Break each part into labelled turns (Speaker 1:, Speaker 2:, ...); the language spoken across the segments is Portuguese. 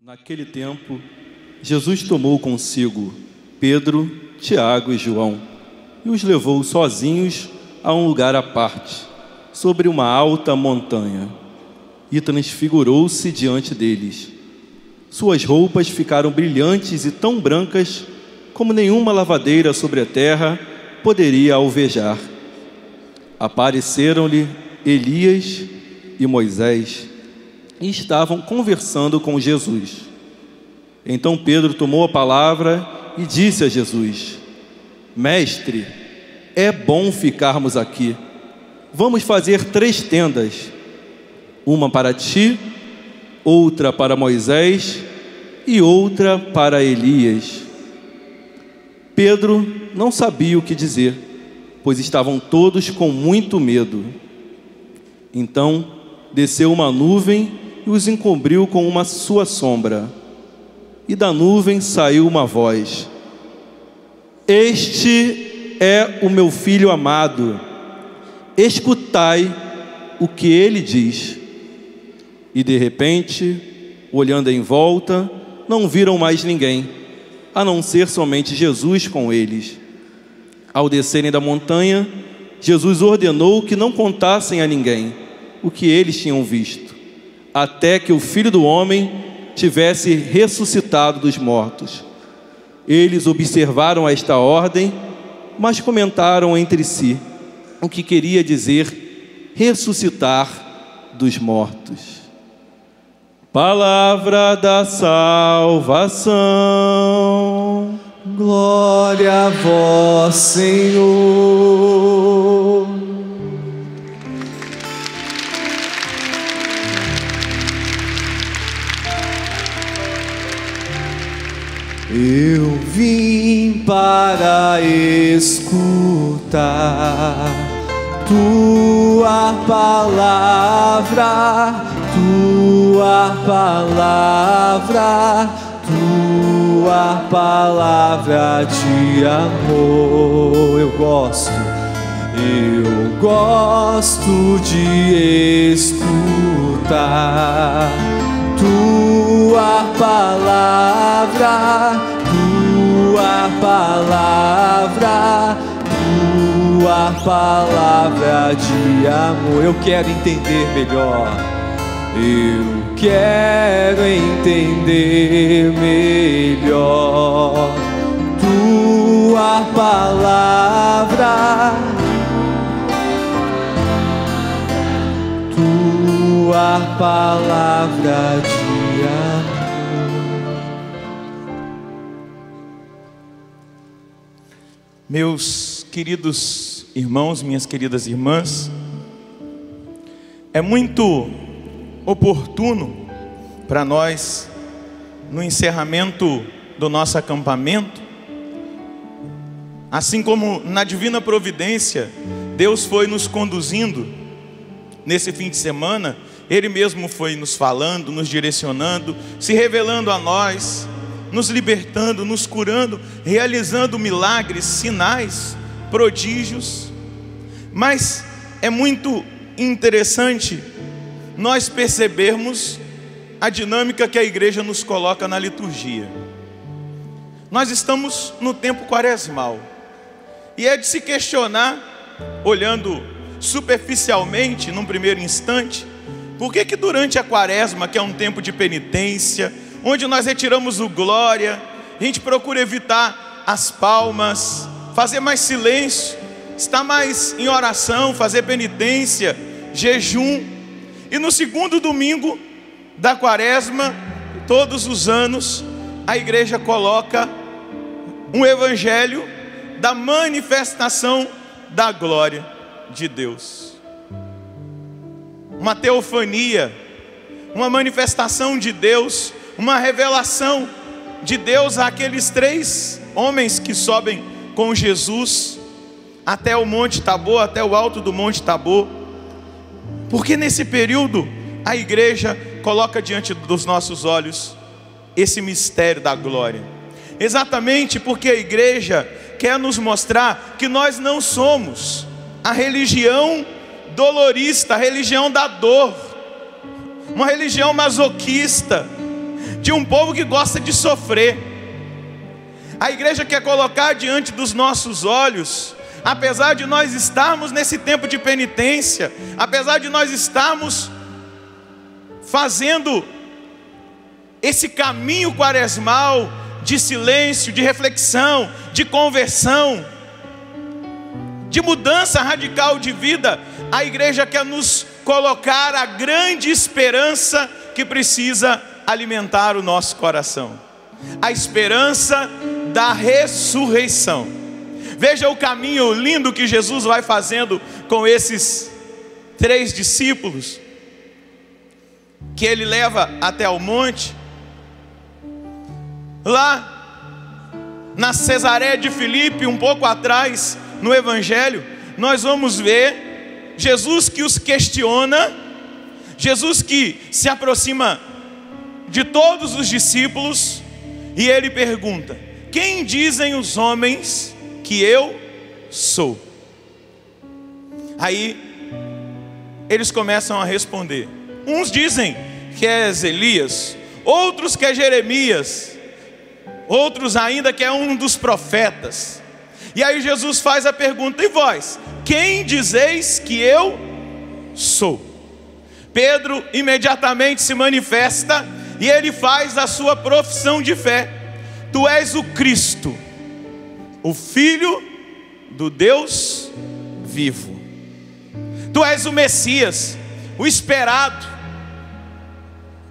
Speaker 1: Naquele tempo, Jesus tomou consigo Pedro, Tiago e João e os levou sozinhos a um lugar à parte, sobre uma alta montanha, e transfigurou-se diante deles. Suas roupas ficaram brilhantes e tão brancas como nenhuma lavadeira sobre a terra poderia alvejar. Apareceram-lhe Elias e Moisés e estavam conversando com Jesus. Então Pedro tomou a palavra e disse a Jesus: Mestre, é bom ficarmos aqui. Vamos fazer 3 tendas, uma para ti, outra para Moisés e outra para Elias. Pedro não sabia o que dizer, pois estavam todos com muito medo. Então desceu uma nuvem e os encobriu com uma sua sombra. E da nuvem saiu uma voz: Este é o meu filho amado, escutai o que ele diz. E de repente, olhando em volta, não viram mais ninguém, a não ser somente Jesus com eles. Ao descerem da montanha, Jesus ordenou que não contassem a ninguém o que eles tinham visto, até que o Filho do Homem tivesse ressuscitado dos mortos. Eles observaram esta ordem, mas comentaram entre si o que queria dizer ressuscitar dos mortos. Palavra da salvação.
Speaker 2: Glória a vós, Senhor. Eu vim para escutar tua palavra, tua palavra, tua palavra de amor. Eu gosto de escutar tua palavra, tua palavra, tua palavra de amor. Eu quero entender melhor. Eu quero entender melhor tua palavra, tua palavra de amor.
Speaker 3: Meus queridos irmãos, minhas queridas irmãs, é muito oportuno para nós, no encerramento do nosso acampamento, assim como na divina providência, Deus foi nos conduzindo nesse fim de semana. Ele mesmo foi nos falando, nos direcionando, se revelando a nós, nos libertando, nos curando, realizando milagres, sinais, prodígios. Mas é muito interessante nós percebermos a dinâmica que a igreja nos coloca na liturgia. Nós estamos no tempo quaresmal, e é de se questionar, olhando superficialmente, num primeiro instante, por que durante a quaresma, que é um tempo de penitência, onde nós retiramos o glória, a gente procura evitar as palmas, fazer mais silêncio, estar mais em oração, fazer penitência, jejum. E no segundo domingo da quaresma, todos os anos, a igreja coloca um evangelho da manifestação da glória de Deus. Uma teofania, uma manifestação de Deus, uma revelação de Deus àqueles 3 homens que sobem com Jesus até o Monte Tabor, até o alto do Monte Tabor. Porque nesse período a igreja coloca diante dos nossos olhos esse mistério da glória. Exatamente porque a igreja quer nos mostrar que nós não somos a religião dolorista, a religião da dor, uma religião masoquista, de um povo que gosta de sofrer. A igreja quer colocar diante dos nossos olhos, apesar de nós estarmos nesse tempo de penitência, apesar de nós estarmos fazendo esse caminho quaresmal de silêncio, de reflexão, de conversão, de mudança radical de vida, a igreja quer nos colocar a grande esperança que precisa alimentar o nosso coração, a esperança da ressurreição. Veja o caminho lindo que Jesus vai fazendo com esses 3 discípulos, que ele leva até o monte. Lá na Cesareia de Filipe, um pouco atrás, no Evangelho, nós vamos ver Jesus que os questiona, Jesus que se aproxima de todos os discípulos, e ele pergunta: quem dizem os homens que eu sou? Aí eles começam a responder. Uns dizem que é Elias, outros que é Jeremias, outros ainda que é um dos profetas. E aí Jesus faz a pergunta: e vós, quem dizeis que eu sou? Pedro imediatamente se manifesta e ele faz a sua profissão de fé: tu és o Cristo, o Filho do Deus vivo. Tu és o Messias, o esperado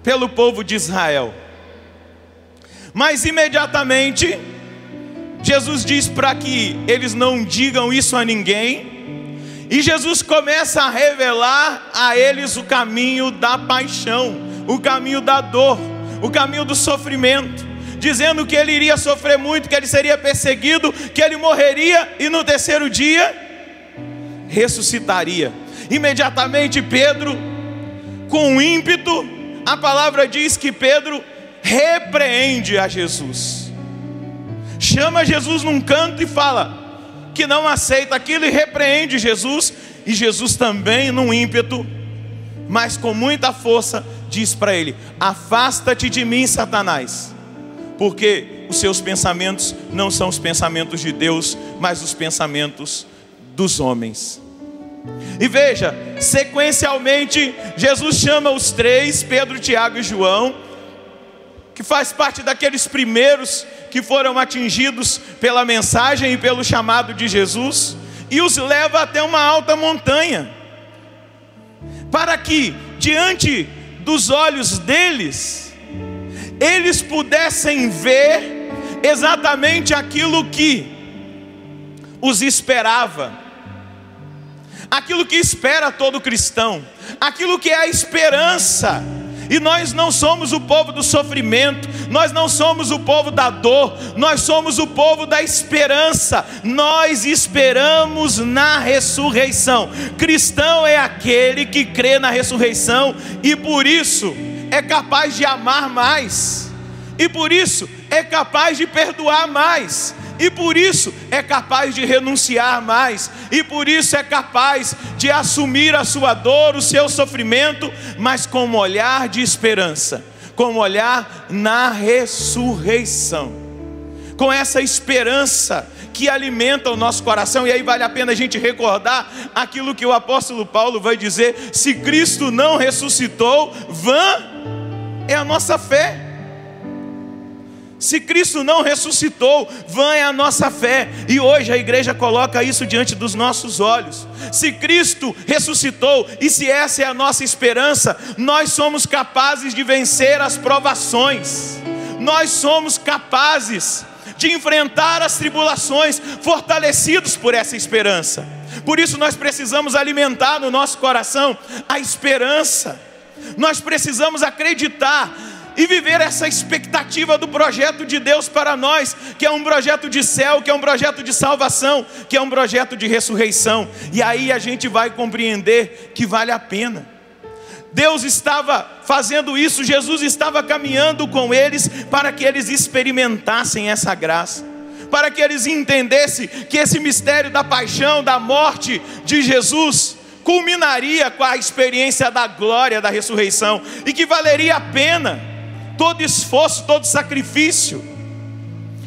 Speaker 3: pelo povo de Israel. Mas imediatamente Jesus diz para que eles não digam isso a ninguém, e Jesus começa a revelar a eles o caminho da paixão, o caminho da dor, o caminho do sofrimento, dizendo que ele iria sofrer muito, que ele seria perseguido, que ele morreria e no terceiro dia ressuscitaria. Imediatamente Pedro, com ímpeto, a palavra diz que Pedro repreende a Jesus, chama Jesus num canto e fala que não aceita aquilo e repreende Jesus. E Jesus também, num ímpeto, mas com muita força, diz para ele: afasta-te de mim, Satanás, porque os seus pensamentos não são os pensamentos de Deus, mas os pensamentos dos homens. E veja, sequencialmente, Jesus chama os 3, Pedro, Tiago e João, que faz parte daqueles primeiros que foram atingidos pela mensagem e pelo chamado de Jesus, e os leva até uma alta montanha, para que, diante dos olhos deles, eles pudessem ver exatamente aquilo que os esperava, aquilo que espera todo cristão, aquilo que é a esperança. E nós não somos o povo do sofrimento, nós não somos o povo da dor, nós somos o povo da esperança. Nós esperamos na ressurreição. Cristão é aquele que crê na ressurreição e por isso é capaz de amar mais, e por isso é capaz de perdoar mais, e por isso é capaz de renunciar mais, e por isso é capaz de assumir a sua dor, o seu sofrimento, mas com um olhar de esperança, com um olhar na ressurreição, com essa esperança que alimenta o nosso coração. E aí vale a pena a gente recordar aquilo que o apóstolo Paulo vai dizer: se Cristo não ressuscitou, vã é a nossa fé. Se Cristo não ressuscitou, vã é a nossa fé. E hoje a igreja coloca isso diante dos nossos olhos. Se Cristo ressuscitou, e se essa é a nossa esperança, nós somos capazes de vencer as provações, nós somos capazes de enfrentar as tribulações, fortalecidos por essa esperança. Por isso nós precisamos alimentar no nosso coração a esperança. Nós precisamos acreditar e viver essa expectativa do projeto de Deus para nós, que é um projeto de céu, que é um projeto de salvação, que é um projeto de ressurreição. E aí a gente vai compreender que vale a pena. Deus estava fazendo isso, Jesus estava caminhando com eles para que eles experimentassem essa graça, para que eles entendessem que esse mistério da paixão, da morte de Jesus culminaria com a experiência da glória da ressurreição, e que valeria a pena todo esforço, todo sacrifício.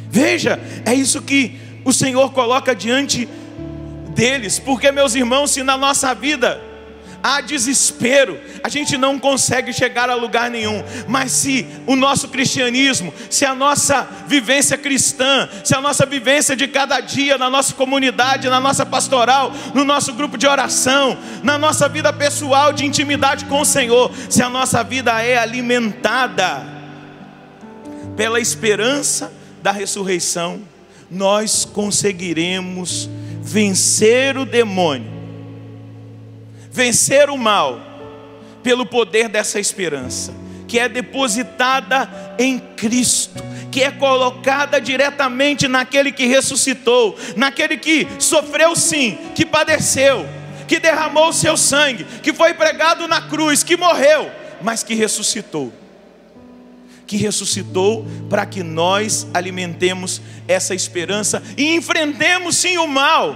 Speaker 3: Veja, é isso que o Senhor coloca diante deles. Porque, meus irmãos, se na nossa vida há desespero, a gente não consegue chegar a lugar nenhum. Mas se o nosso cristianismo, se a nossa vivência cristã, se a nossa vivência de cada dia, na nossa comunidade, na nossa pastoral, no nosso grupo de oração, na nossa vida pessoal de intimidade com o Senhor, se a nossa vida é alimentada pela esperança da ressurreição, nós conseguiremos vencer o demônio, vencer o mal, pelo poder dessa esperança, que é depositada em Cristo, que é colocada diretamente naquele que ressuscitou, naquele que sofreu sim, que padeceu, que derramou o seu sangue, que foi pregado na cruz, que morreu, mas que ressuscitou. Que ressuscitou para que nós alimentemos essa esperança e enfrentemos sim o mal.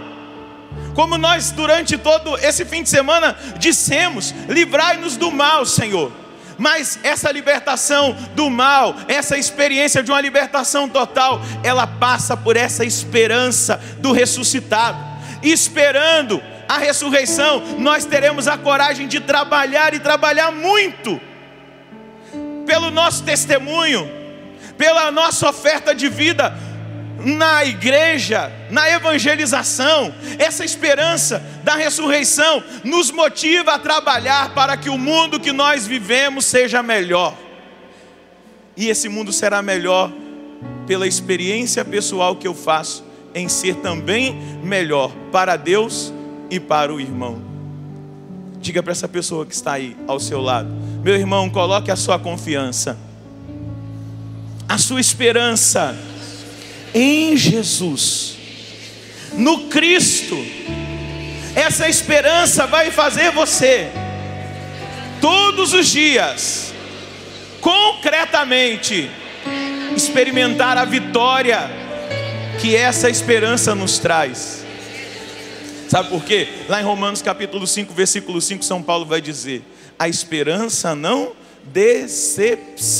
Speaker 3: Como nós durante todo esse fim de semana dissemos: livrai-nos do mal, Senhor. Mas essa libertação do mal, essa experiência de uma libertação total, ela passa por essa esperança do ressuscitado. E esperando a ressurreição, nós teremos a coragem de trabalhar e trabalhar muito, pelo nosso testemunho, pela nossa oferta de vida na igreja, na evangelização. Essa esperança da ressurreição nos motiva a trabalhar para que o mundo que nós vivemos seja melhor. E esse mundo será melhor pela experiência pessoal que eu faço em ser também melhor para Deus e para o irmão. Diga para essa pessoa que está aí ao seu lado: meu irmão, coloque a sua confiança, a sua esperança em Jesus, no Cristo. Essa esperança vai fazer você, todos os dias, concretamente, experimentar a vitória que essa esperança nos traz. Sabe por quê? Lá em Romanos capítulo 5, versículo 5, São Paulo vai dizer: a esperança não decepciona.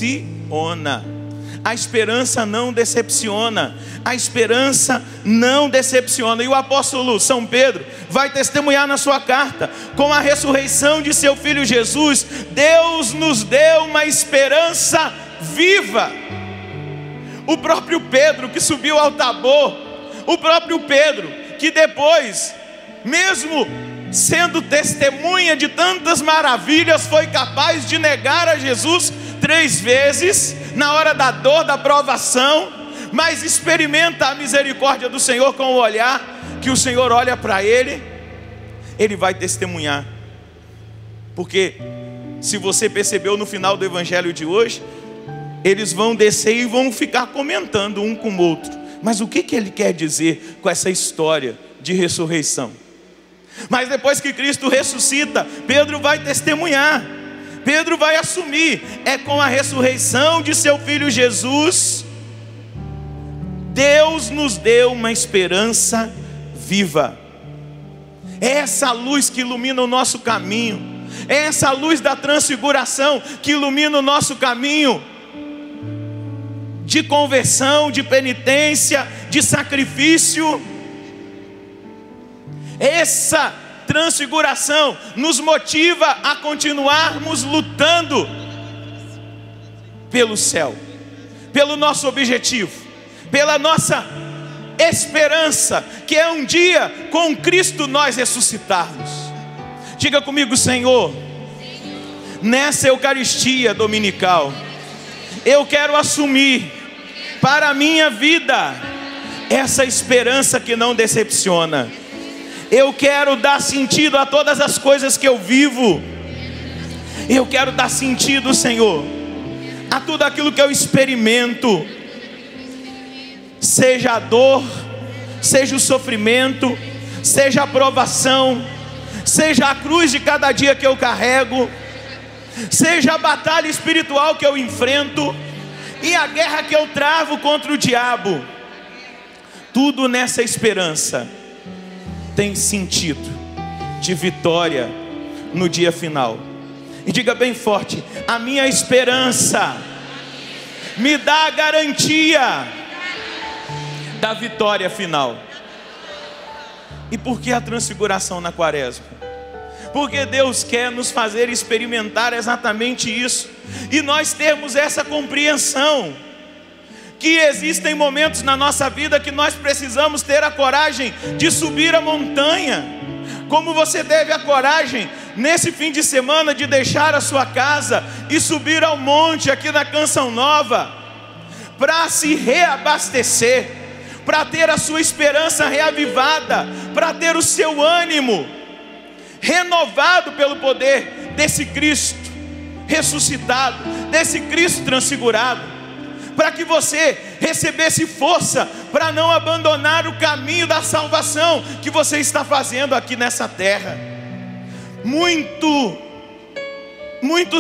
Speaker 3: A esperança não decepciona. A esperança não decepciona. E o apóstolo São Pedro vai testemunhar na sua carta: com a ressurreição de seu Filho Jesus, Deus nos deu uma esperança viva. O próprio Pedro que subiu ao Tabor, o próprio Pedro que depois, mesmo sendo testemunha de tantas maravilhas, foi capaz de negar a Jesus 3 vezes, na hora da dor, da provação, mas experimenta a misericórdia do Senhor com o olhar que o Senhor olha para ele. Ele vai testemunhar, porque se você percebeu no final do evangelho de hoje, eles vão descer e vão ficar comentando um com o outro: mas o que ele quer dizer com essa história de ressurreição? Mas depois que Cristo ressuscita, Pedro vai testemunhar, Pedro vai assumir: é com a ressurreição de seu Filho Jesus, Deus nos deu uma esperança viva. É essa luz que ilumina o nosso caminho, é essa luz da transfiguração que ilumina o nosso caminho de conversão, de penitência, de sacrifício. Essa transfiguração nos motiva a continuarmos lutando pelo céu, pelo nosso objetivo, pela nossa esperança, que é um dia com Cristo nós ressuscitarmos. Diga comigo: Senhor, nessa Eucaristia dominical, eu quero assumir para a minha vida essa esperança que não decepciona. Eu quero dar sentido a todas as coisas que eu vivo. Eu quero dar sentido, Senhor, a tudo aquilo que eu experimento, seja a dor, seja o sofrimento, seja a provação, seja a cruz de cada dia que eu carrego, seja a batalha espiritual que eu enfrento e a guerra que eu travo contra o diabo. Tudo nessa esperança tem sentido de vitória no dia final. E diga bem forte: a minha esperança me dá a garantia da vitória final. E por que a transfiguração na quaresma? Porque Deus quer nos fazer experimentar exatamente isso, e nós termos essa compreensão, que existem momentos na nossa vida que nós precisamos ter a coragem de subir a montanha, como você teve a coragem nesse fim de semana de deixar a sua casa e subir ao monte aqui na Canção Nova, para se reabastecer, para ter a sua esperança reavivada, para ter o seu ânimo renovado pelo poder desse Cristo ressuscitado, desse Cristo transfigurado, para que você recebesse força para não abandonar o caminho da salvação que você está fazendo aqui nessa terra. Muitos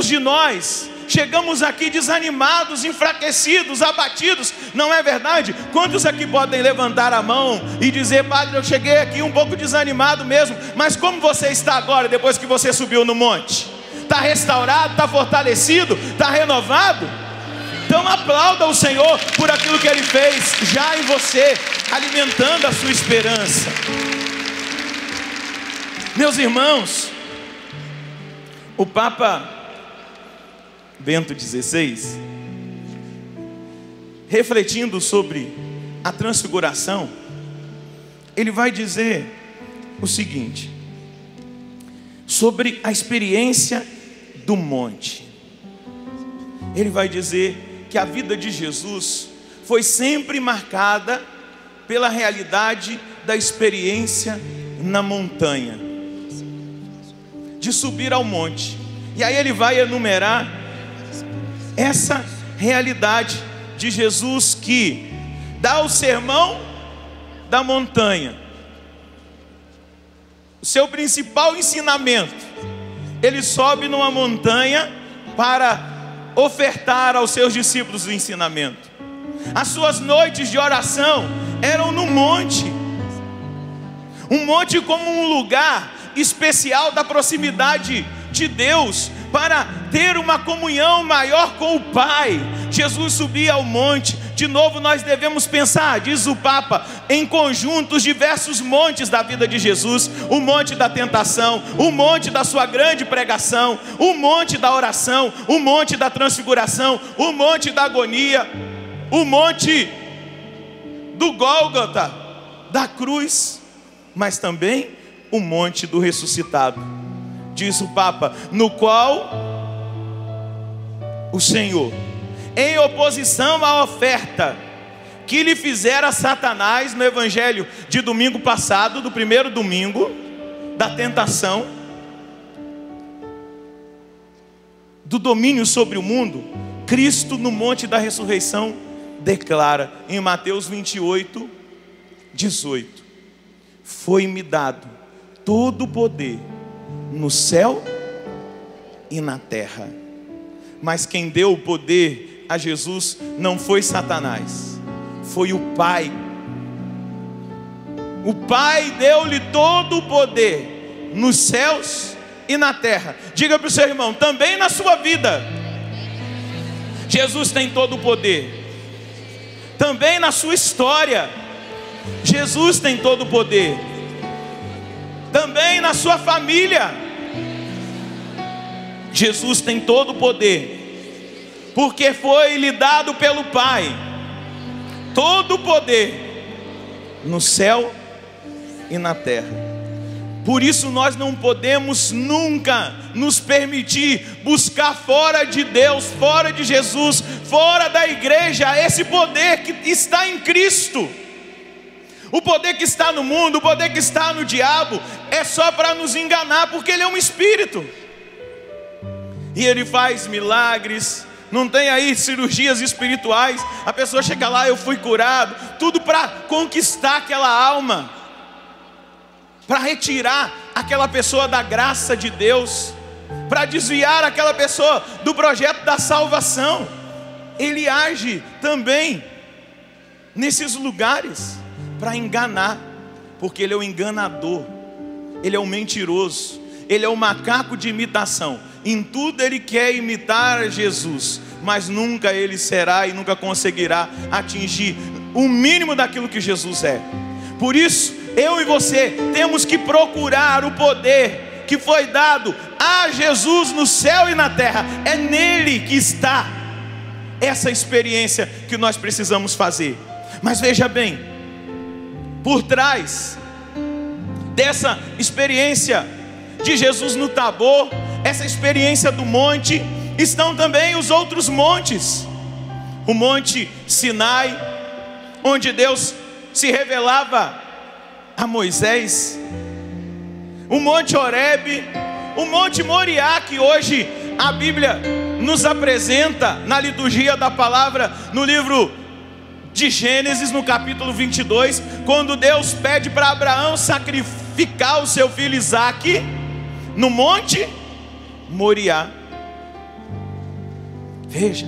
Speaker 3: de nós chegamos aqui desanimados, enfraquecidos, abatidos, não é verdade? Quantos aqui podem levantar a mão e dizer: padre, eu cheguei aqui um pouco desanimado mesmo, mas como você está agora, depois que você subiu no monte? Está restaurado, está fortalecido, está renovado? Então aplauda o Senhor por aquilo que Ele fez já em você, alimentando a sua esperança. Meus irmãos, o Papa Bento XVI, refletindo sobre a transfiguração, ele vai dizer o seguinte, sobre a experiência do monte. Ele vai dizer que a vida de Jesus foi sempre marcada pela realidade da experiência na montanha, de subir ao monte. E aí ele vai enumerar essa realidade de Jesus, que dá o sermão da montanha, o seu principal ensinamento. Ele sobe numa montanha para ofertar aos seus discípulos o ensinamento. As suas noites de oração eram no monte, um monte como um lugar especial da proximidade de Deus, para ter uma comunhão maior com o Pai. Jesus subia ao monte. De novo nós devemos pensar, diz o Papa, em conjuntos diversos montes da vida de Jesus: o monte da tentação, o monte da sua grande pregação, o monte da oração, o monte da transfiguração, o monte da agonia, o monte do Gólgota, da cruz, mas também o monte do ressuscitado. Diz o Papa, no qual o Senhor, em oposição à oferta que lhe fizera Satanás no evangelho de domingo passado, do primeiro domingo da tentação, do domínio sobre o mundo, Cristo no monte da ressurreição declara em Mateus 28, 18: foi-me dado todo o poder no céu e na terra. Mas quem deu o poder a Jesus não foi Satanás, foi o Pai. O Pai deu-lhe todo o poder nos céus e na terra. Diga para o seu irmão, também na sua vida Jesus tem todo o poder. Também na sua história Jesus tem todo o poder. Também na sua família Jesus tem todo o poder, porque foi lhe dado pelo Pai todo o poder no céu e na terra. Por isso nós não podemos nunca nos permitir buscar fora de Deus, fora de Jesus, fora da igreja, esse poder que está em Cristo. O poder que está no mundo, o poder que está no diabo, é só para nos enganar, porque ele é um espírito. E ele faz milagres, não tem aí cirurgias espirituais, a pessoa chega lá, eu fui curado, tudo para conquistar aquela alma, para retirar aquela pessoa da graça de Deus, para desviar aquela pessoa do projeto da salvação. Ele age também nesses lugares para enganar, porque ele é o enganador, ele é o mentiroso, ele é o macaco de imitação. Em tudo ele quer imitar Jesus, mas nunca ele será e nunca conseguirá atingir o mínimo daquilo que Jesus é. Por isso, eu e você temos que procurar o poder que foi dado a Jesus no céu e na terra. É nele que está essa experiência que nós precisamos fazer. Mas veja bem, por trás dessa experiência de Jesus no Tabor, essa experiência do monte, estão também os outros montes. O monte Sinai, onde Deus se revelava a Moisés, o monte Horebe, o monte Moriá, que hoje a Bíblia nos apresenta na liturgia da palavra, no livro de Gênesis, no capítulo 22, quando Deus pede para Abraão sacrificar o seu filho Isaque no monte Moriá. Veja,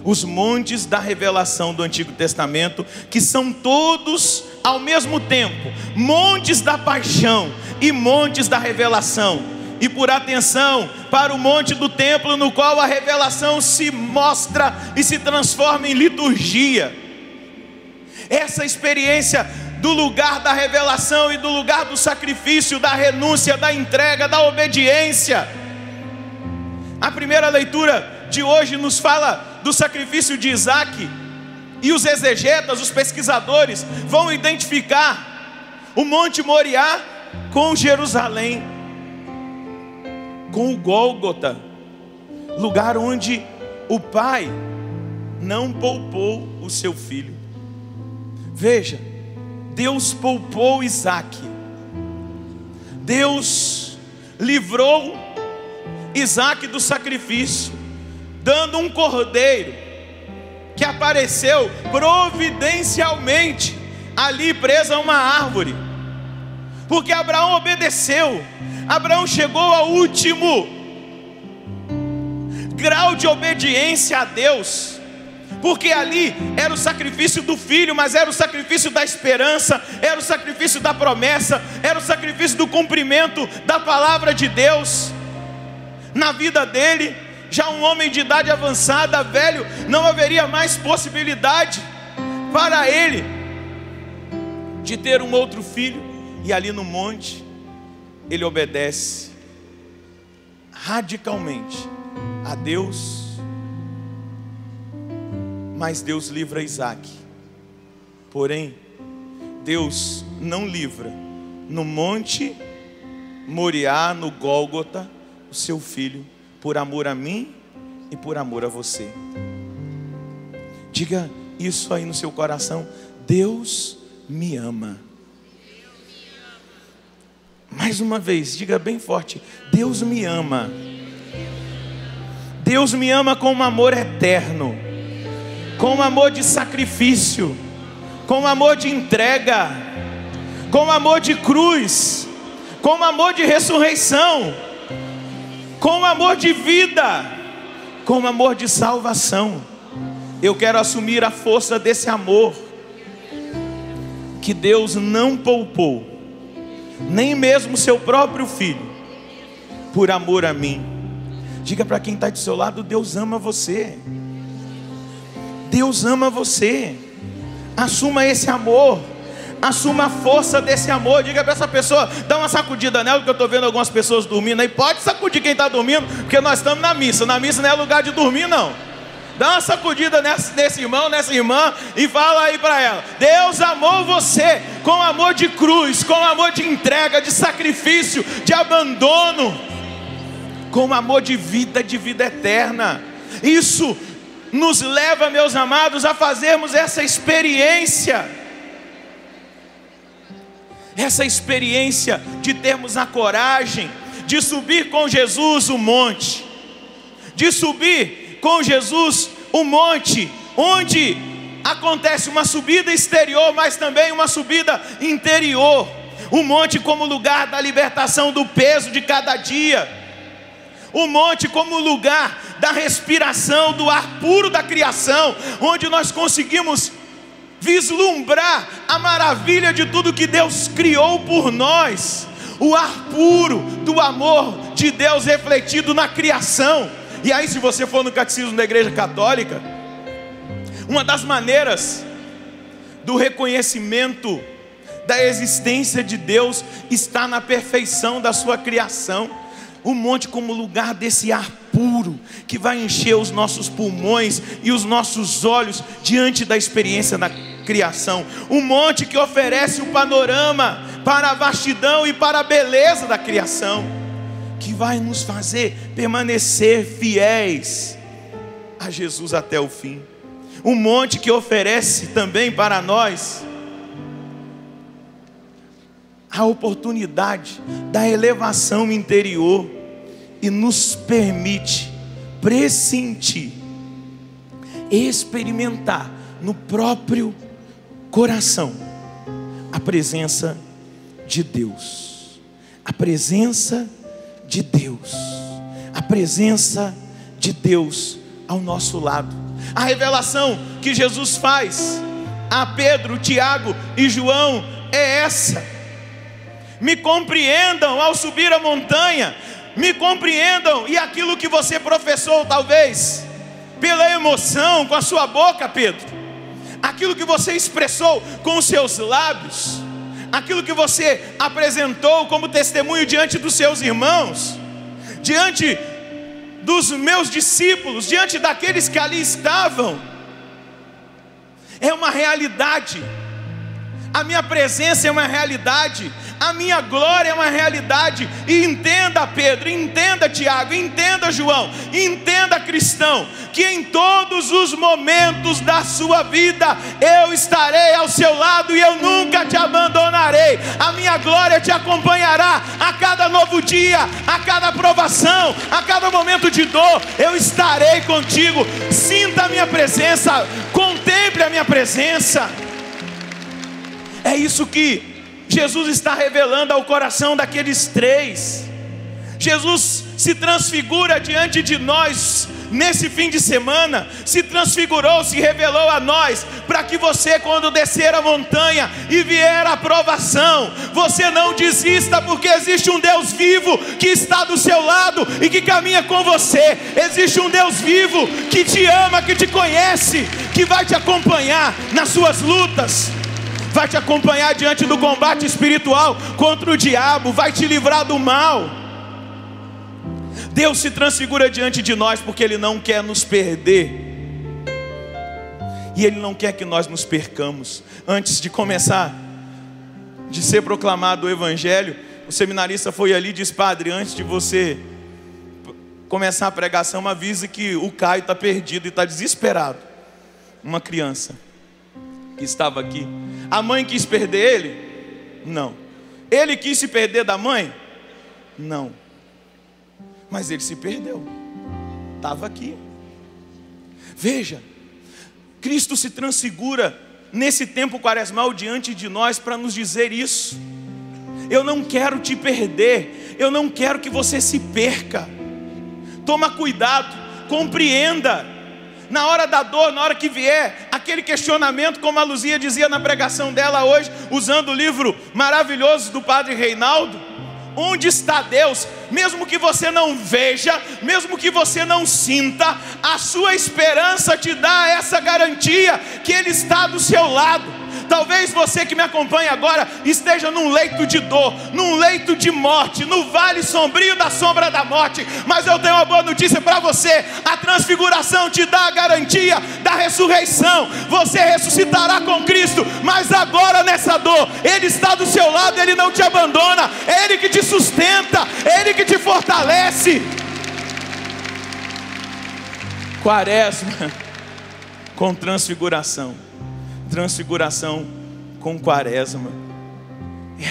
Speaker 3: os montes da revelação do Antigo Testamento, que são todos ao mesmo tempo montes da paixão e montes da revelação. E por atenção para o monte do templo, no qual a revelação se mostra e se transforma em liturgia. Essa experiência do lugar da revelação e do lugar do sacrifício, da renúncia, da entrega, da obediência. A primeira leitura de hoje nos fala do sacrifício de Isaque, e os exegetas, os pesquisadores, vão identificar o monte Moriá com Jerusalém, com o Gólgota, lugar onde o pai não poupou o seu filho. Veja, Deus poupou Isaque, Deus livrou Isaque do sacrifício, dando um cordeiro que apareceu providencialmente ali preso a uma árvore, porque Abraão obedeceu. Abraão chegou ao último grau de obediência a Deus, porque ali era o sacrifício do filho, mas era o sacrifício da esperança, era o sacrifício da promessa, era o sacrifício do cumprimento da palavra de Deus na vida dele. Já um homem de idade avançada, velho, não haveria mais possibilidade para ele de ter um outro filho. E ali no monte, ele obedece radicalmente a Deus, mas Deus livra Isaque. Porém, Deus não livra no monte Moriá, no Gólgota, o seu filho, por amor a mim e por amor a você. Diga isso aí no seu coração: Deus me ama. Mais uma vez, diga bem forte: Deus me ama. Deus me ama com um amor eterno, com um amor de sacrifício, com um amor de entrega, com um amor de cruz, com um amor de ressurreição, com um amor de vida, com um amor de salvação. Eu quero assumir a força desse amor que Deus não poupou, nem mesmo seu próprio filho, por amor a mim. Diga para quem está do seu lado: Deus ama você. Deus ama você. Assuma esse amor, assuma a força desse amor. Diga para essa pessoa, dá uma sacudida nela, porque eu estou vendo algumas pessoas dormindo aí. Pode sacudir quem está dormindo, porque nós estamos na missa. Na missa não é lugar de dormir, não. Dá uma sacudida nesse irmão, nessa irmã, e fala aí para ela: Deus amou você com amor de cruz, com amor de entrega, de sacrifício, de abandono, com amor de vida eterna. Isso nos leva, meus amados, a fazermos essa experiência de termos a coragem de subir com Jesus o monte, de subir com Jesus o monte, onde acontece uma subida exterior, mas também uma subida interior. O monte como lugar da libertação do peso de cada dia, o monte como lugar da respiração do ar puro da criação, onde nós conseguimos vislumbrar a maravilha de tudo que Deus criou por nós, o ar puro do amor de Deus refletido na criação. E aí, se você for no Catecismo da Igreja Católica, uma das maneiras do reconhecimento da existência de Deus está na perfeição da sua criação. O monte como lugar desse ar puro que vai encher os nossos pulmões e os nossos olhos diante da experiência da criação. Um monte que oferece um panorama para a vastidão e para a beleza da criação, que vai nos fazer permanecer fiéis a Jesus até o fim. Um monte que oferece também para nós a oportunidade da elevação interior e nos permite pressentir, experimentar no próprio coração a presença de Deus, a presença de Deus, a presença de Deus ao nosso lado. A revelação que Jesus faz a Pedro, Tiago e João é essa: me compreendam ao subir a montanha, me compreendam. E aquilo que você professou talvez pela emoção com a sua boca, Pedro, aquilo que você expressou com os seus lábios, aquilo que você apresentou como testemunho diante dos seus irmãos, diante dos meus discípulos, diante daqueles que ali estavam, é uma realidade. A minha presença é uma realidade, a minha glória é uma realidade. E entenda, Pedro, entenda, Tiago, entenda, João, entenda, cristão, que em todos os momentos da sua vida eu estarei ao seu lado e eu nunca te abandonarei. A minha glória te acompanhará a cada novo dia, a cada provação, a cada momento de dor. Eu estarei contigo. Sinta a minha presença, contemple a minha presença. É isso que Jesus está revelando ao coração daqueles três. Jesus se transfigura diante de nós nesse fim de semana, se transfigurou, se revelou a nós, para que você, quando descer a montanha e vier a provação, você não desista, porque existe um Deus vivo que está do seu lado e que caminha com você. Existe um Deus vivo que te ama, que te conhece, que vai te acompanhar nas suas lutas, vai te acompanhar diante do combate espiritual contra o diabo, vai te livrar do mal. Deus se transfigura diante de nós porque Ele não quer nos perder, e Ele não quer que nós nos percamos. Antes de começar, de ser proclamado o Evangelho, o seminarista foi ali e disse: padre, antes de você começar a pregação, avise que o Caio está perdido e está desesperado. Uma criança que estava aqui. A mãe quis perder ele? Não. Ele quis se perder da mãe? Não. Mas ele se perdeu. Estava aqui. Veja, Cristo se transfigura nesse tempo quaresmal diante de nós para nos dizer isso. Eu não quero te perder. Eu não quero que você se perca. Toma cuidado, compreenda. Na hora da dor, na hora que vier aquele questionamento, como a Luzia dizia na pregação dela hoje, usando o livro maravilhoso do Padre Reinaldo: onde está Deus? Mesmo que você não veja, mesmo que você não sinta, a sua esperança te dá essa garantia que Ele está do seu lado. Talvez você que me acompanha agora esteja num leito de dor, num leito de morte, no vale sombrio da sombra da morte, mas eu tenho uma boa notícia para você: a transfiguração te dá a garantia da ressurreição. Você ressuscitará com Cristo, mas agora nessa dor, Ele está do seu lado, Ele não te abandona, é Ele que te sustenta, é Ele que te fortalece. Quaresma com transfiguração, transfiguração com quaresma, é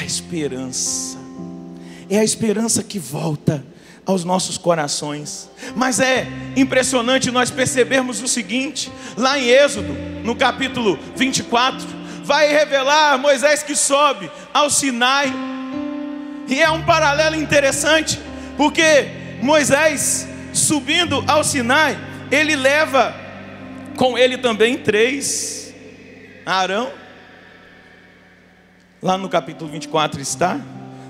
Speaker 3: a esperança que volta aos nossos corações. Mas é impressionante nós percebermos o seguinte: lá em Êxodo, no capítulo 24, vai revelar Moisés que sobe ao Sinai, e é um paralelo interessante, porque Moisés subindo ao Sinai, ele leva com ele também três: Arão, lá no capítulo 24 está,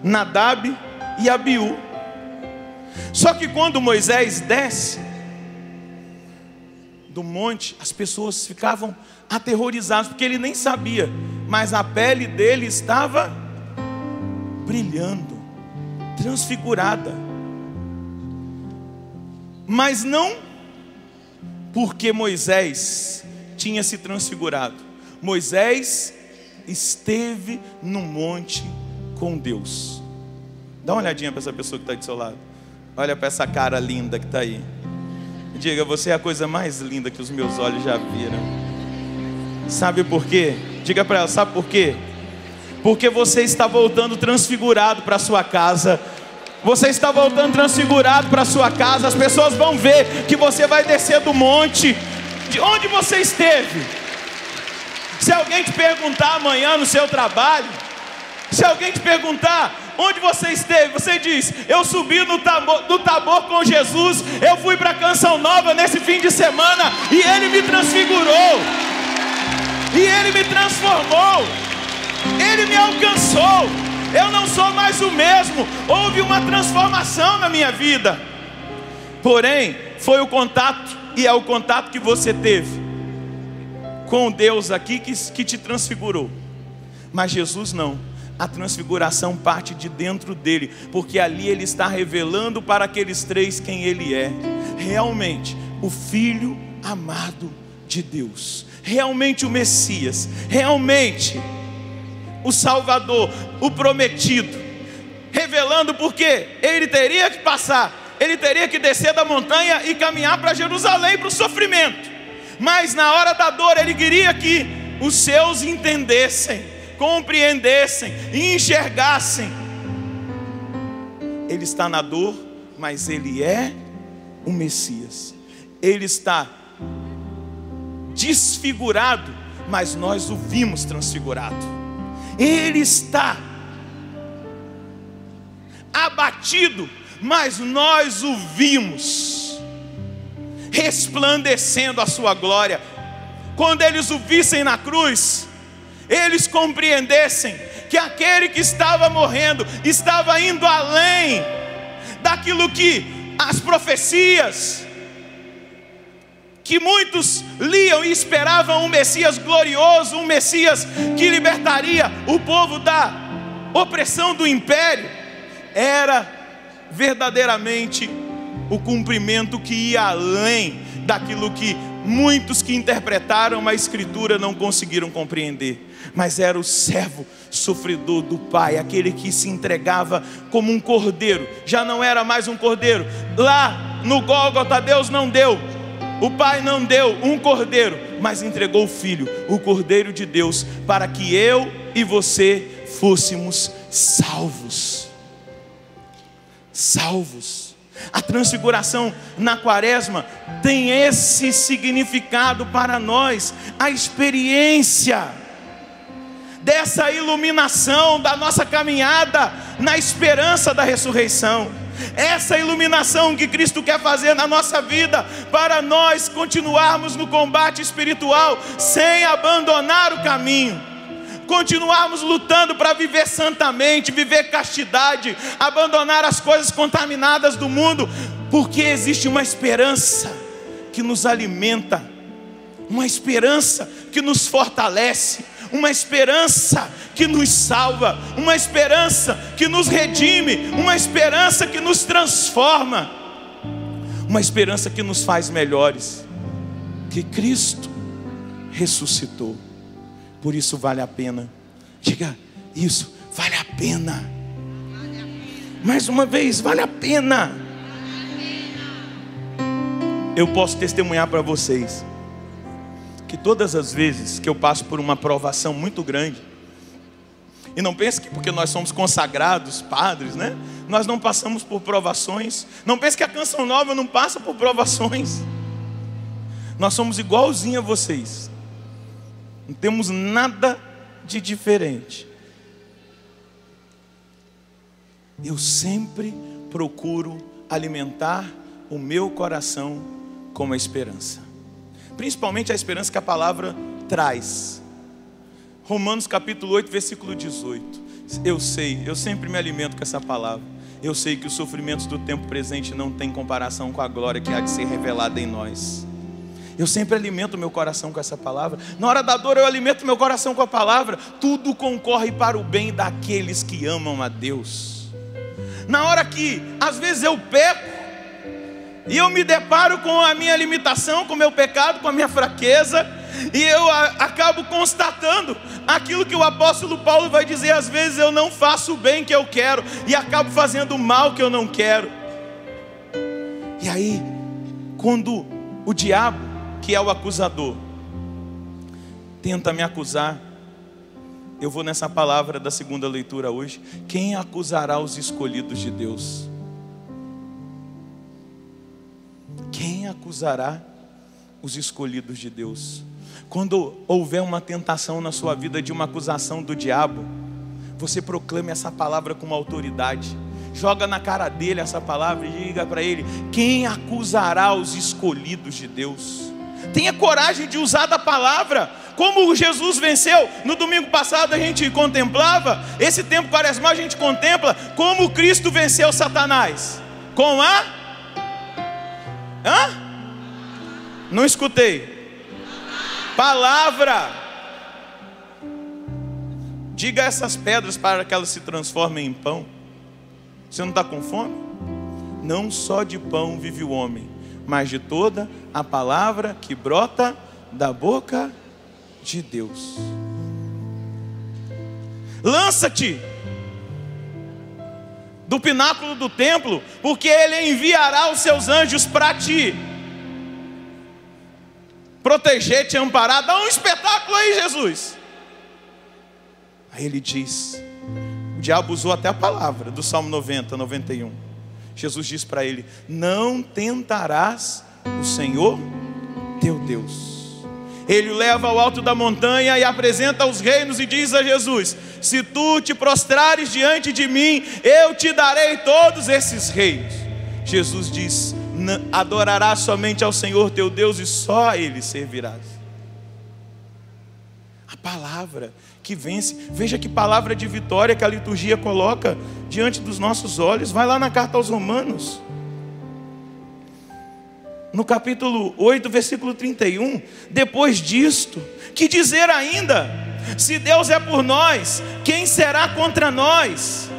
Speaker 3: Nadab e Abiú. Só que quando Moisés desce, do monte, as pessoas ficavam aterrorizadas, porque ele nem sabia, mas a pele dele estava brilhando, transfigurada. Mas não porque Moisés tinha se transfigurado. Moisés esteve no monte com Deus. Dá uma olhadinha para essa pessoa que está do seu lado. Olha para essa cara linda que está aí. Diga: você é a coisa mais linda que os meus olhos já viram. Sabe por quê? Diga para ela: sabe por quê? Porque você está voltando transfigurado para a sua casa. Você está voltando transfigurado para a sua casa. As pessoas vão ver que você vai descer do monte. De onde você esteve? Se alguém te perguntar amanhã no seu trabalho, se alguém te perguntar onde você esteve, você diz: eu subi no Tabor com Jesus, eu fui para Canção Nova nesse fim de semana, e Ele me transfigurou, e Ele me transformou, Ele me alcançou. Eu não sou mais o mesmo. Houve uma transformação na minha vida. Porém, foi o contato, e é o contato que você teve com Deus aqui que te transfigurou. Mas Jesus não. A transfiguração parte de dentro dele, porque ali ele está revelando para aqueles três quem ele é. Realmente o Filho amado de Deus, realmente o Messias, realmente o Salvador, o prometido, revelando porque ele teria que passar, ele teria que descer da montanha e caminhar para Jerusalém, para o sofrimento. Mas na hora da dor ele queria que os seus entendessem, compreendessem e enxergassem. Ele está na dor, mas ele é o Messias. Ele está desfigurado, mas nós o vimos transfigurado. Ele está abatido, mas nós o vimos resplandecendo a sua glória. Quando eles o vissem na cruz, eles compreendessem que aquele que estava morrendo estava indo além daquilo que as profecias, que muitos liam e esperavam, um Messias glorioso, um Messias que libertaria o povo da opressão do império, era verdadeiramente o cumprimento que ia além daquilo que muitos que interpretaram a Escritura não conseguiram compreender. Mas era o servo sofredor do Pai, aquele que se entregava como um cordeiro. Já não era mais um cordeiro. Lá no Gólgota Deus não deu, o Pai não deu um cordeiro, mas entregou o Filho, o Cordeiro de Deus, para que eu e você fôssemos salvos. Salvos. A transfiguração na quaresma tem esse significado para nós, a experiência dessa iluminação da nossa caminhada na esperança da ressurreição. Essa iluminação que Cristo quer fazer na nossa vida, para nós continuarmos no combate espiritual sem abandonar o caminho, continuarmos lutando para viver santamente, viver castidade, abandonar as coisas contaminadas do mundo, porque existe uma esperança que nos alimenta, uma esperança que nos fortalece, uma esperança que nos salva, uma esperança que nos redime, uma esperança que nos transforma, uma esperança que nos faz melhores, que Cristo ressuscitou. Por isso vale a pena. Diga isso: vale a pena. Mais uma vez, vale a pena. Eu posso testemunhar para vocês que todas as vezes que eu passo por uma provação muito grande, e não pense que porque nós somos consagrados, padres, né, nós não passamos por provações. Não pense que a Canção Nova não passa por provações. Nós somos igualzinho a vocês. Não temos nada de diferente. Eu sempre procuro alimentar o meu coração com a esperança, principalmente a esperança que a palavra traz. Romanos capítulo 8, versículo 18. Eu sempre me alimento com essa palavra. Eu sei que os sofrimentos do tempo presente não têm comparação com a glória que há de ser revelada em nós. Eu sempre alimento meu coração com essa palavra. Na hora da dor eu alimento meu coração com a palavra. Tudo concorre para o bem daqueles que amam a Deus. Na hora que às vezes eu peco e eu me deparo com a minha limitação, com o meu pecado, com a minha fraqueza, e eu acabo constatando aquilo que o apóstolo Paulo vai dizer: às vezes eu não faço o bem que eu quero e acabo fazendo o mal que eu não quero. E aí, quando o diabo, que é o acusador, tenta me acusar, eu vou nessa palavra da segunda leitura hoje: quem acusará os escolhidos de Deus? Quem acusará os escolhidos de Deus? Quando houver uma tentação na sua vida de uma acusação do diabo, você proclame essa palavra com uma autoridade. Joga na cara dele essa palavra e diga para ele: quem acusará os escolhidos de Deus? Tenha coragem de usar da palavra, como Jesus venceu. No domingo passado a gente contemplava, esse tempo quaresmal a gente contempla como Cristo venceu Satanás. Com a... Não escutei. Palavra. Diga a essas pedras para que elas se transformem em pão. Você não está com fome? Não só de pão vive o homem, mas de toda a palavra que brota da boca de Deus. Lança-te do pináculo do templo, porque Ele enviará os seus anjos para te proteger, te amparar. Dá um espetáculo aí, Jesus. Aí ele diz, o diabo usou até a palavra do Salmo 90, 91. Jesus diz para ele: não tentarás o Senhor teu Deus. Ele o leva ao alto da montanha e apresenta os reinos e diz a Jesus: se tu te prostrares diante de mim, eu te darei todos esses reinos. Jesus diz: adorarás somente ao Senhor teu Deus e só a Ele servirás. A palavra que vence. Veja que palavra de vitória que a liturgia coloca diante dos nossos olhos. Vai lá na carta aos Romanos, no capítulo 8, versículo 31. Depois disto, que dizer ainda? Se Deus é por nós, quem será contra nós?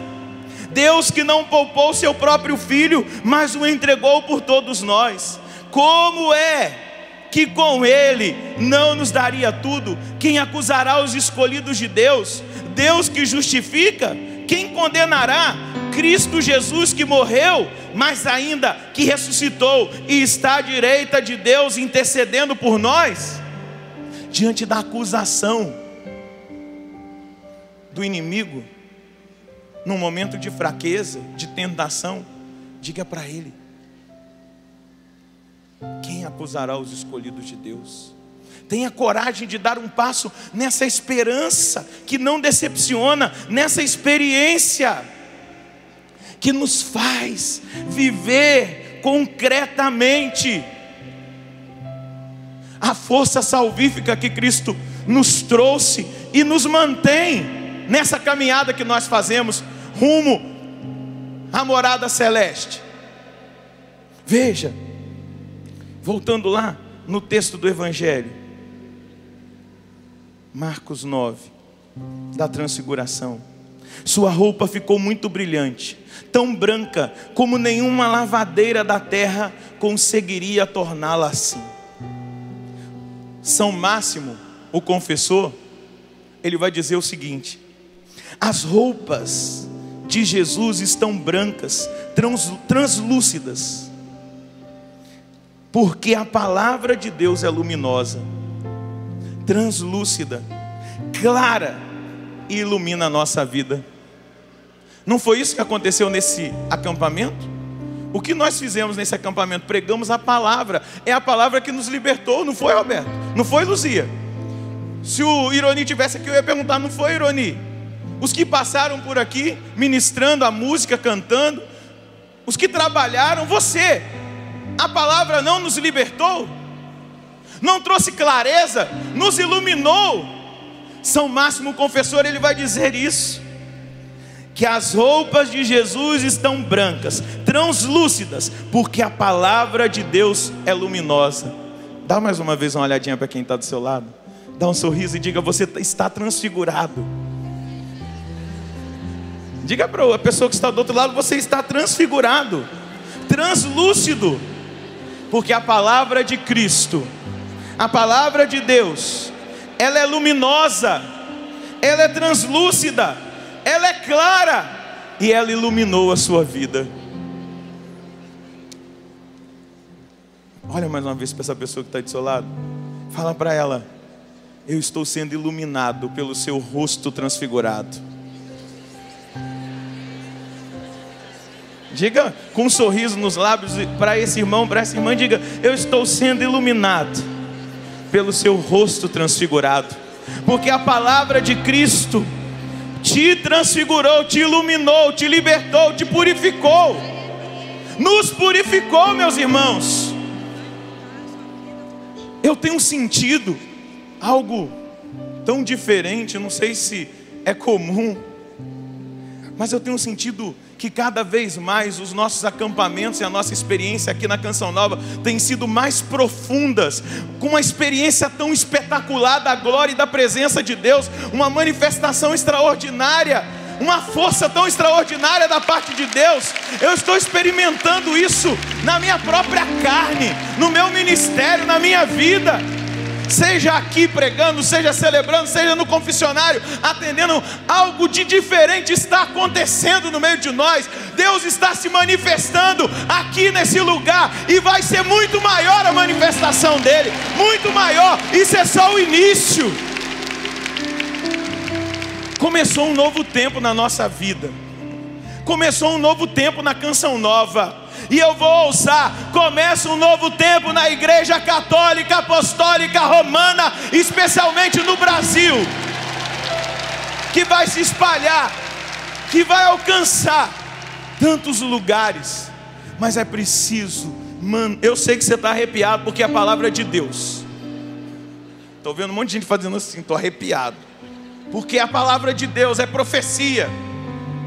Speaker 3: Deus que não poupou seu próprio filho, mas o entregou por todos nós, como é que com Ele não nos daria tudo? Quem acusará os escolhidos de Deus? Deus que justifica, quem condenará? Cristo Jesus, que morreu, mas ainda que ressuscitou e está à direita de Deus intercedendo por nós. Diante da acusação do inimigo, num momento de fraqueza, de tentação, diga para ele: quem acusará os escolhidos de Deus? Tenha coragem de dar um passo nessa esperança que não decepciona, nessa experiência que nos faz viver concretamente a força salvífica que Cristo nos trouxe e nos mantém nessa caminhada que nós fazemos rumo à morada celeste. Veja, voltando lá no texto do Evangelho, Marcos 9, da transfiguração. Sua roupa ficou muito brilhante, tão branca como nenhuma lavadeira da terra conseguiria torná-la assim. São Máximo, o confessor, ele vai dizer o seguinte: as roupas de Jesus estão brancas, translúcidas, porque a palavra de Deus é luminosa, translúcida, clara, e ilumina a nossa vida. Não foi isso que aconteceu nesse acampamento? O que nós fizemos nesse acampamento? Pregamos a palavra. É a palavra que nos libertou, não foi, Roberto? Não foi, Luzia? Se o Ironi tivesse aqui, eu ia perguntar: não foi, Ironi? Os que passaram por aqui, ministrando a música, cantando, os que trabalharam, você, a palavra não nos libertou? Não trouxe clareza? Nos iluminou? São Máximo confessor, ele vai dizer isso, que as roupas de Jesus estão brancas, translúcidas, porque a palavra de Deus é luminosa. Dá mais uma vez uma olhadinha para quem está do seu lado. Dá um sorriso e diga: você está transfigurado. Diga para a pessoa que está do outro lado: você está transfigurado, translúcido. Porque a palavra de Cristo, a palavra de Deus, ela é luminosa, ela é translúcida, ela é clara, e ela iluminou a sua vida. Olha mais uma vez para essa pessoa que está do seu lado. Fala para ela: eu estou sendo iluminado pelo seu rosto transfigurado. Diga com um sorriso nos lábios para esse irmão, para essa irmã, diga: eu estou sendo iluminado pelo seu rosto transfigurado. Porque a palavra de Cristo te transfigurou, te iluminou, te libertou, te purificou. Nos purificou, meus irmãos. Eu tenho sentido algo tão diferente, não sei se é comum, mas eu tenho sentido que cada vez mais os nossos acampamentos e a nossa experiência aqui na Canção Nova têm sido mais profundas, com uma experiência tão espetacular da glória e da presença de Deus, uma manifestação extraordinária, uma força tão extraordinária da parte de Deus. Eu estou experimentando isso na minha própria carne, no meu ministério, na minha vida. Seja aqui pregando, seja celebrando, seja no confessionário, atendendo, algo de diferente está acontecendo no meio de nós. Deus está se manifestando aqui nesse lugar, e vai ser muito maior a manifestação dele, muito maior. Isso é só o início. Começou um novo tempo na nossa vida, começou um novo tempo na Canção Nova. E eu vou ousar, começa um novo tempo na Igreja Católica Apostólica Romana, especialmente no Brasil, que vai se espalhar, que vai alcançar tantos lugares. Mas é preciso, mano, eu sei que você está arrepiado, porque a palavra é de Deus. Estou vendo um monte de gente fazendo assim, estou arrepiado, porque a palavra de Deus é profecia.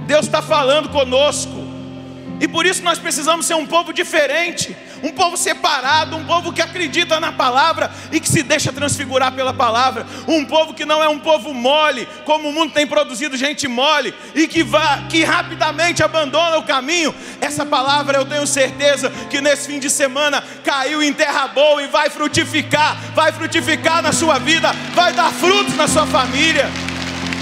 Speaker 3: Deus está falando conosco. E por isso nós precisamos ser um povo diferente, um povo separado, um povo que acredita na palavra e que se deixa transfigurar pela palavra. Um povo que não é um povo mole, como o mundo tem produzido gente mole, e que rapidamente abandona o caminho. Essa palavra, eu tenho certeza que nesse fim de semana caiu em terra boa e vai frutificar na sua vida, vai dar frutos na sua família.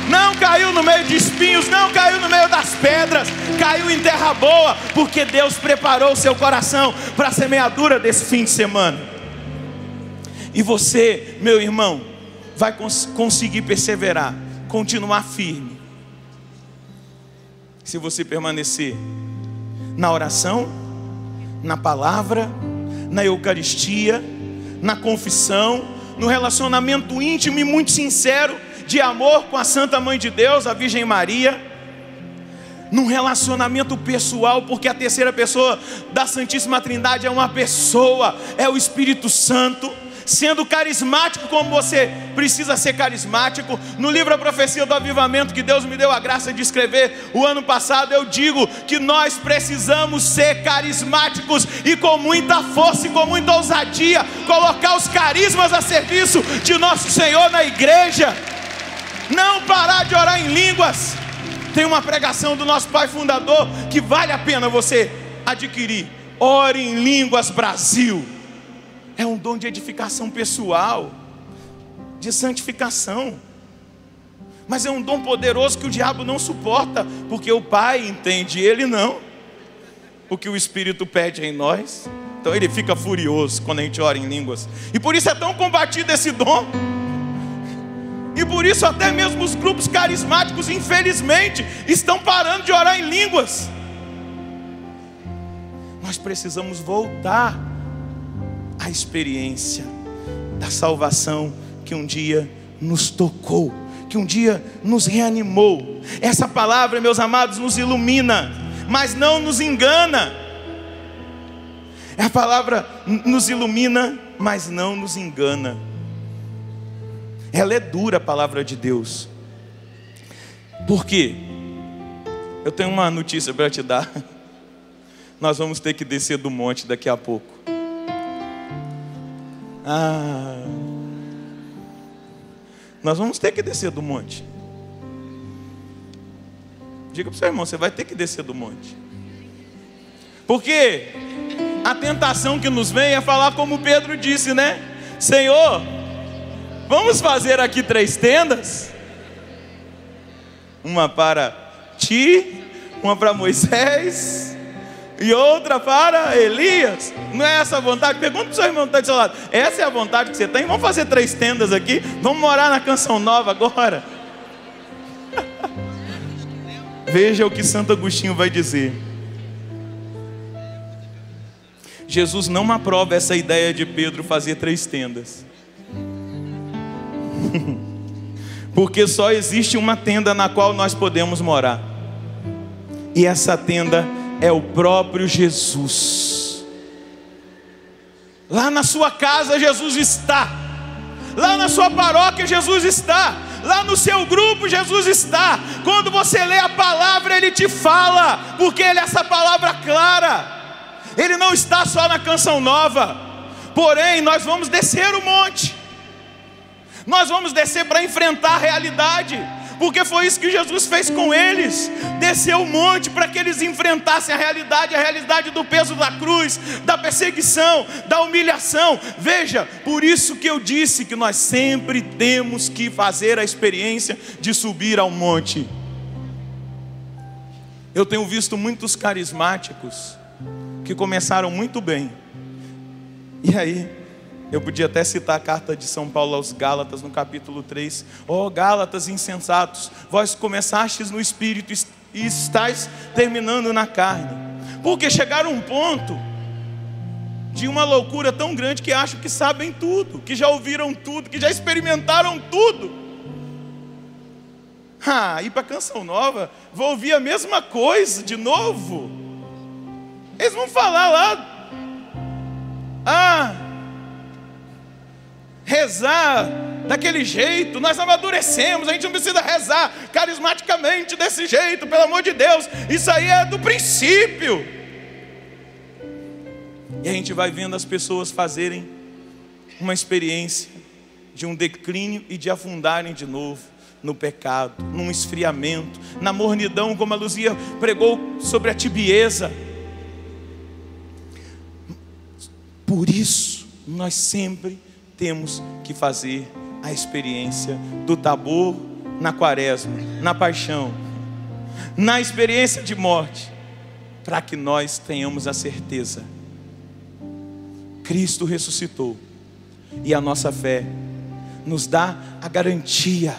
Speaker 3: Não caiu no meio de espinhos, não caiu no meio das pedras, caiu em terra boa, porque Deus preparou o seu coração para a semeadura desse fim de semana. E você, meu irmão, vai conseguir perseverar, continuar firme, se você permanecer na oração, na palavra, na Eucaristia, na confissão, no relacionamento íntimo e muito sincero de amor com a Santa Mãe de Deus, a Virgem Maria, num relacionamento pessoal, porque a terceira pessoa da Santíssima Trindade é uma pessoa, é o Espírito Santo, sendo carismático como você precisa ser carismático. No livro A Profecia do Avivamento, que Deus me deu a graça de escrever o ano passado, eu digo que nós precisamos ser carismáticos e com muita força e com muita ousadia colocar os carismas a serviço de nosso Senhor na igreja. Não parar de orar em línguas. Tem uma pregação do nosso pai fundador que vale a pena você adquirir: Ore em Línguas Brasil. É um dom de edificação pessoal, de santificação, mas é um dom poderoso que o diabo não suporta, porque o Pai entende, ele não, o que o Espírito pede em nós. Então ele fica furioso quando a gente ora em línguas, e por isso é tão combatido esse dom. E por isso até mesmo os grupos carismáticos, infelizmente, estão parando de orar em línguas. Nós precisamos voltar à experiência da salvação que um dia nos tocou, que um dia nos reanimou. Essa palavra, meus amados, nos ilumina, mas não nos engana. A palavra nos ilumina, mas não nos engana. Ela é dura, a palavra de Deus. Por quê? Eu tenho uma notícia para te dar. Nós vamos ter que descer do monte daqui a pouco. Nós vamos ter que descer do monte. Diga para o seu irmão, você vai ter que descer do monte. Porque a tentação que nos vem é falar como Pedro disse, né? Senhor, vamos fazer aqui 3 tendas. Uma para ti, uma para Moisés e outra para Elias. Não é essa a vontade? Pergunta para o seu irmão que está do seu lado. Essa é a vontade que você tem? Vamos fazer 3 tendas aqui? Vamos morar na Canção Nova agora? Veja o que Santo Agostinho vai dizer. Jesus não aprova essa ideia de Pedro fazer 3 tendas. Porque só existe uma tenda na qual nós podemos morar. E essa tenda é o próprio Jesus. Lá na sua casa Jesus está. Lá na sua paróquia Jesus está. Lá no seu grupo Jesus está. Quando você lê a palavra Ele te fala. Porque Ele é essa palavra clara. Ele não está só na Canção Nova. Porém nós vamos descer o monte. Nós vamos descer para enfrentar a realidade. Porque foi isso que Jesus fez com eles. Desceu o monte para que eles enfrentassem a realidade do peso da cruz, da perseguição, da humilhação. Veja, por isso que eu disse que nós sempre temos que fazer a experiência de subir ao monte. Eu tenho visto muitos carismáticos que começaram muito bem. E aí, eu podia até citar a carta de São Paulo aos Gálatas, no capítulo 3. Ó Gálatas insensatos, vós começastes no Espírito e estáis terminando na carne. Porque chegaram a um ponto de uma loucura tão grande que acham que sabem tudo, que já ouviram tudo, que já experimentaram tudo. Ir para a Canção Nova, vou ouvir a mesma coisa de novo. Eles vão falar lá, rezar daquele jeito, nós amadurecemos, a gente não precisa rezar carismaticamente desse jeito, pelo amor de Deus, isso aí é do princípio. E a gente vai vendo as pessoas fazerem uma experiência de um declínio e de afundarem de novo no pecado, num esfriamento, na mornidão, como a Luzia pregou sobre a tibieza. Por isso nós sempre temos que fazer a experiência do Tabor na Quaresma, na paixão, na experiência de morte, para que nós tenhamos a certeza: Cristo ressuscitou, e a nossa fé nos dá a garantia,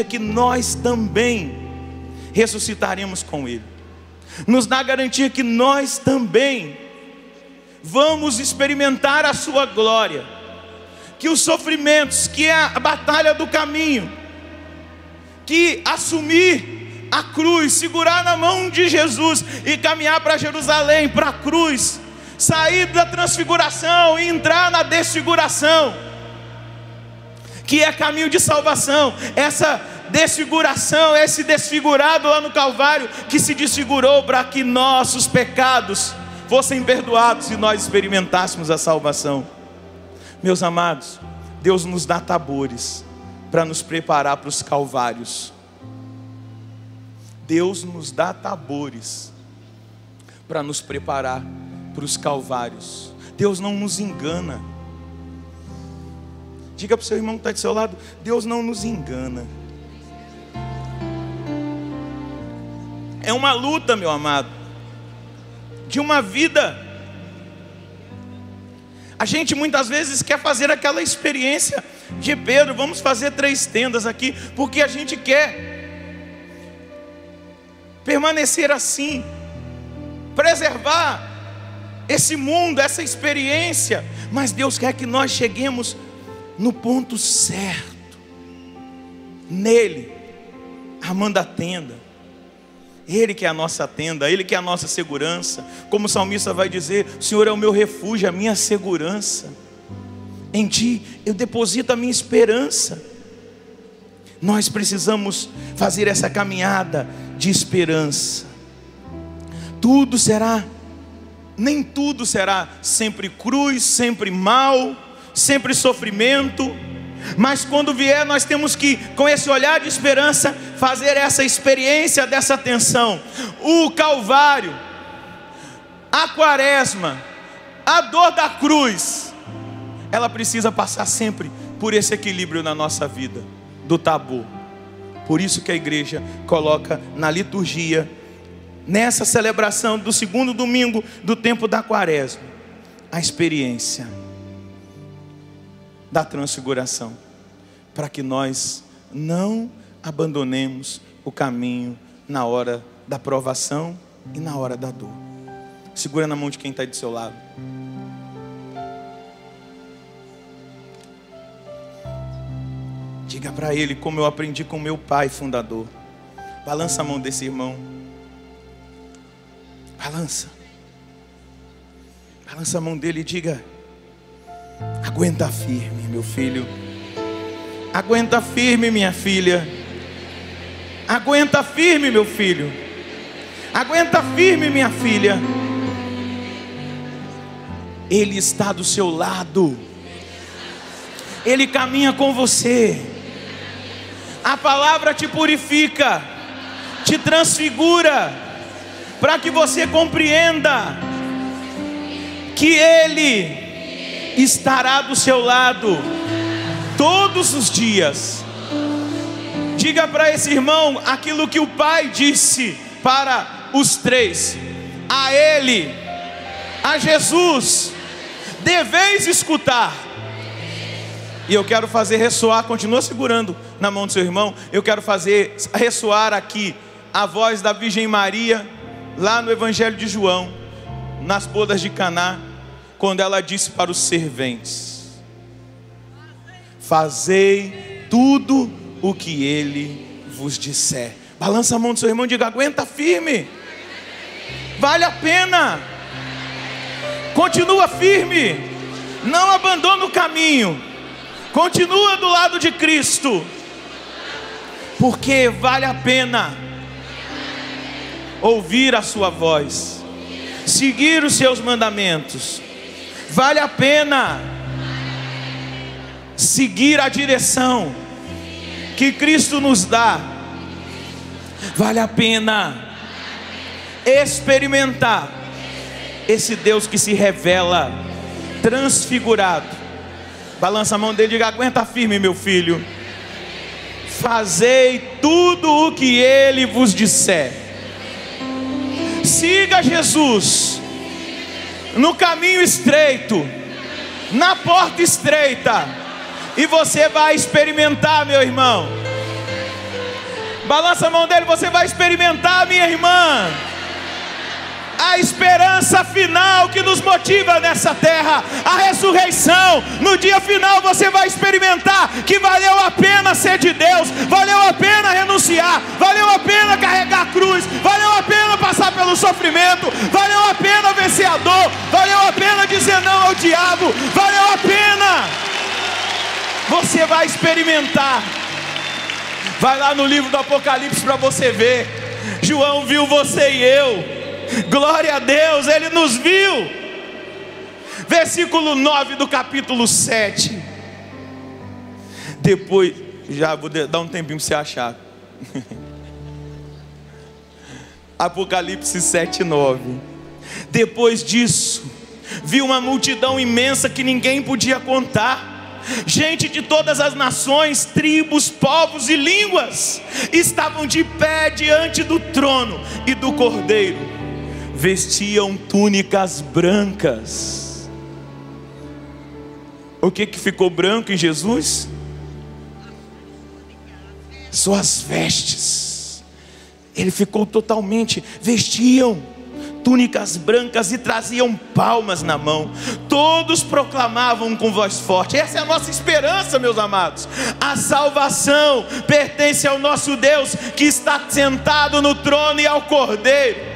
Speaker 3: que nós também ressuscitaremos com Ele, nos dá a garantia que nós também vamos experimentar a sua glória, que os sofrimentos, que é a batalha do caminho, que assumir a cruz, segurar na mão de Jesus e caminhar para Jerusalém, para a cruz, sair da transfiguração e entrar na desfiguração, que é caminho de salvação. Essa desfiguração, esse desfigurado lá no Calvário, que se desfigurou para que nossos pecados fossem perdoados e nós experimentássemos a salvação. Meus amados, Deus nos dá tabores para nos preparar para os calvários. Deus nos dá tabores para nos preparar para os calvários. Deus não nos engana. Diga para o seu irmão que está do seu lado: Deus não nos engana. É uma luta, meu amado, de uma vida. A gente muitas vezes quer fazer aquela experiência de Pedro: vamos fazer 3 tendas aqui, porque a gente quer permanecer assim, preservar esse mundo, essa experiência. Mas Deus quer que nós cheguemos no ponto certo, nele, armando a tenda. Ele que é a nossa tenda, Ele que é a nossa segurança. Como o salmista vai dizer: o Senhor é o meu refúgio, a minha segurança. Em Ti eu deposito a minha esperança. Nós precisamos fazer essa caminhada de esperança. Tudo será Nem tudo será sempre cruz, sempre mal, sempre sofrimento. Mas quando vier, nós temos que, com esse olhar de esperança, fazer essa experiência dessa tensão. O Calvário, a Quaresma, a dor da cruz, ela precisa passar sempre por esse equilíbrio na nossa vida, do tabu. Por isso que a igreja coloca na liturgia, nessa celebração do segundo domingo do tempo da Quaresma, a experiência da transfiguração, para que nós não abandonemos o caminho na hora da provação e na hora da dor. Segura na mão de quem está aí do seu lado. Diga para ele como eu aprendi com meu pai fundador. Balança a mão desse irmão. Balança a mão dele e diga: aguenta firme, meu filho. Aguenta firme, minha filha. Aguenta firme, meu filho. Aguenta firme, minha filha. Ele está do seu lado. Ele caminha com você. A palavra te purifica, te transfigura, para que você compreenda que Ele estará do seu lado todos os dias. Diga para esse irmão aquilo que o Pai disse para os três: a Ele, a Jesus, deveis escutar. E eu quero fazer ressoar, continua segurando na mão do seu irmão, eu quero fazer ressoar aqui a voz da Virgem Maria, lá no Evangelho de João, nas bodas de Caná, quando ela disse para os serventes: fazei tudo o que Ele vos disser. Balança a mão do seu irmão e diga: aguenta firme, vale a pena, continua firme, não abandona o caminho, continua do lado de Cristo, porque vale a pena ouvir a sua voz, seguir os seus mandamentos. Vale a pena seguir a direção que Cristo nos dá. Vale a pena experimentar esse Deus que se revela transfigurado. Balança a mão dele e diga: aguenta firme, meu filho. Fazei tudo o que Ele vos disser. Siga Jesus no caminho estreito, na porta estreita, e você vai experimentar, meu irmão. Balança a mão dele, você vai experimentar, minha irmã, a esperança final que nos motiva nessa terra, a ressurreição. No dia final você vai experimentar que valeu a pena ser de Deus, valeu a pena renunciar, valeu a pena carregar a cruz, valeu a pena passar pelo sofrimento, valeu a pena vencer a dor, valeu a pena dizer não ao diabo, valeu a pena. Você vai experimentar. Vai lá no livro do Apocalipse para você ver. João viu você e eu. Glória a Deus, Ele nos viu. Versículo 9 do capítulo 7. Depois, já vou dar um tempinho para você achar. Apocalipse 7, 9. Depois disso, vi uma multidão imensa que ninguém podia contar, gente de todas as nações, tribos, povos e línguas, estavam de pé diante do trono e do Cordeiro. Vestiam túnicas brancas. O que ficou branco em Jesus? Suas vestes. Ele ficou totalmente. Vestiam túnicas brancas e traziam palmas na mão. Todos proclamavam com voz forte. Essa é a nossa esperança, meus amados. A salvação pertence ao nosso Deus, que está sentado no trono, e ao Cordeiro,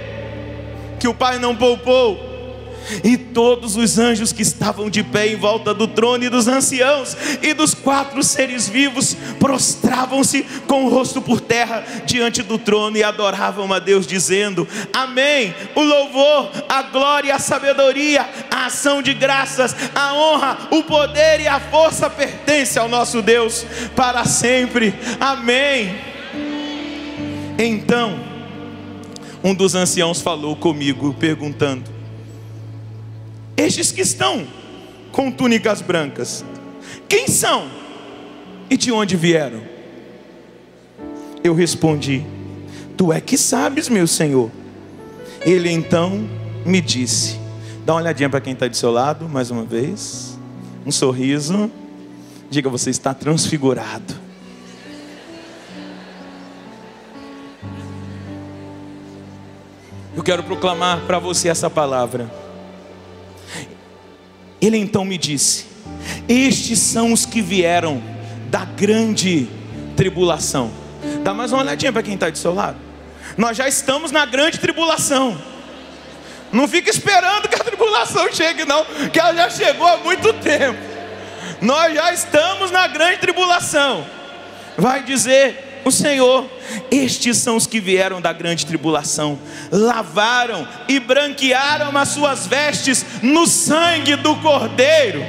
Speaker 3: que o Pai não poupou. E todos os anjos que estavam de pé em volta do trono e dos anciãos e dos 4 seres vivos prostravam-se com o rosto por terra diante do trono e adoravam a Deus dizendo: amém. O louvor, a glória, a sabedoria, a ação de graças, a honra, o poder e a força pertence ao nosso Deus para sempre. Amém. Então um dos anciãos falou comigo perguntando: estes que estão com túnicas brancas, quem são e de onde vieram? Eu respondi: tu é que sabes, meu Senhor. Ele então me disse, dá uma olhadinha para quem está do seu lado, mais uma vez, um sorriso, diga: você está transfigurado. Eu quero proclamar para você essa palavra. Ele então me disse: estes são os que vieram da grande tribulação. Dá mais uma olhadinha para quem está do seu lado. Nós já estamos na grande tribulação. Não fica esperando que a tribulação chegue não, que ela já chegou há muito tempo. Nós já estamos na grande tribulação. Vai dizer o Senhor: estes são os que vieram da grande tribulação, lavaram e branquearam as suas vestes no sangue do Cordeiro.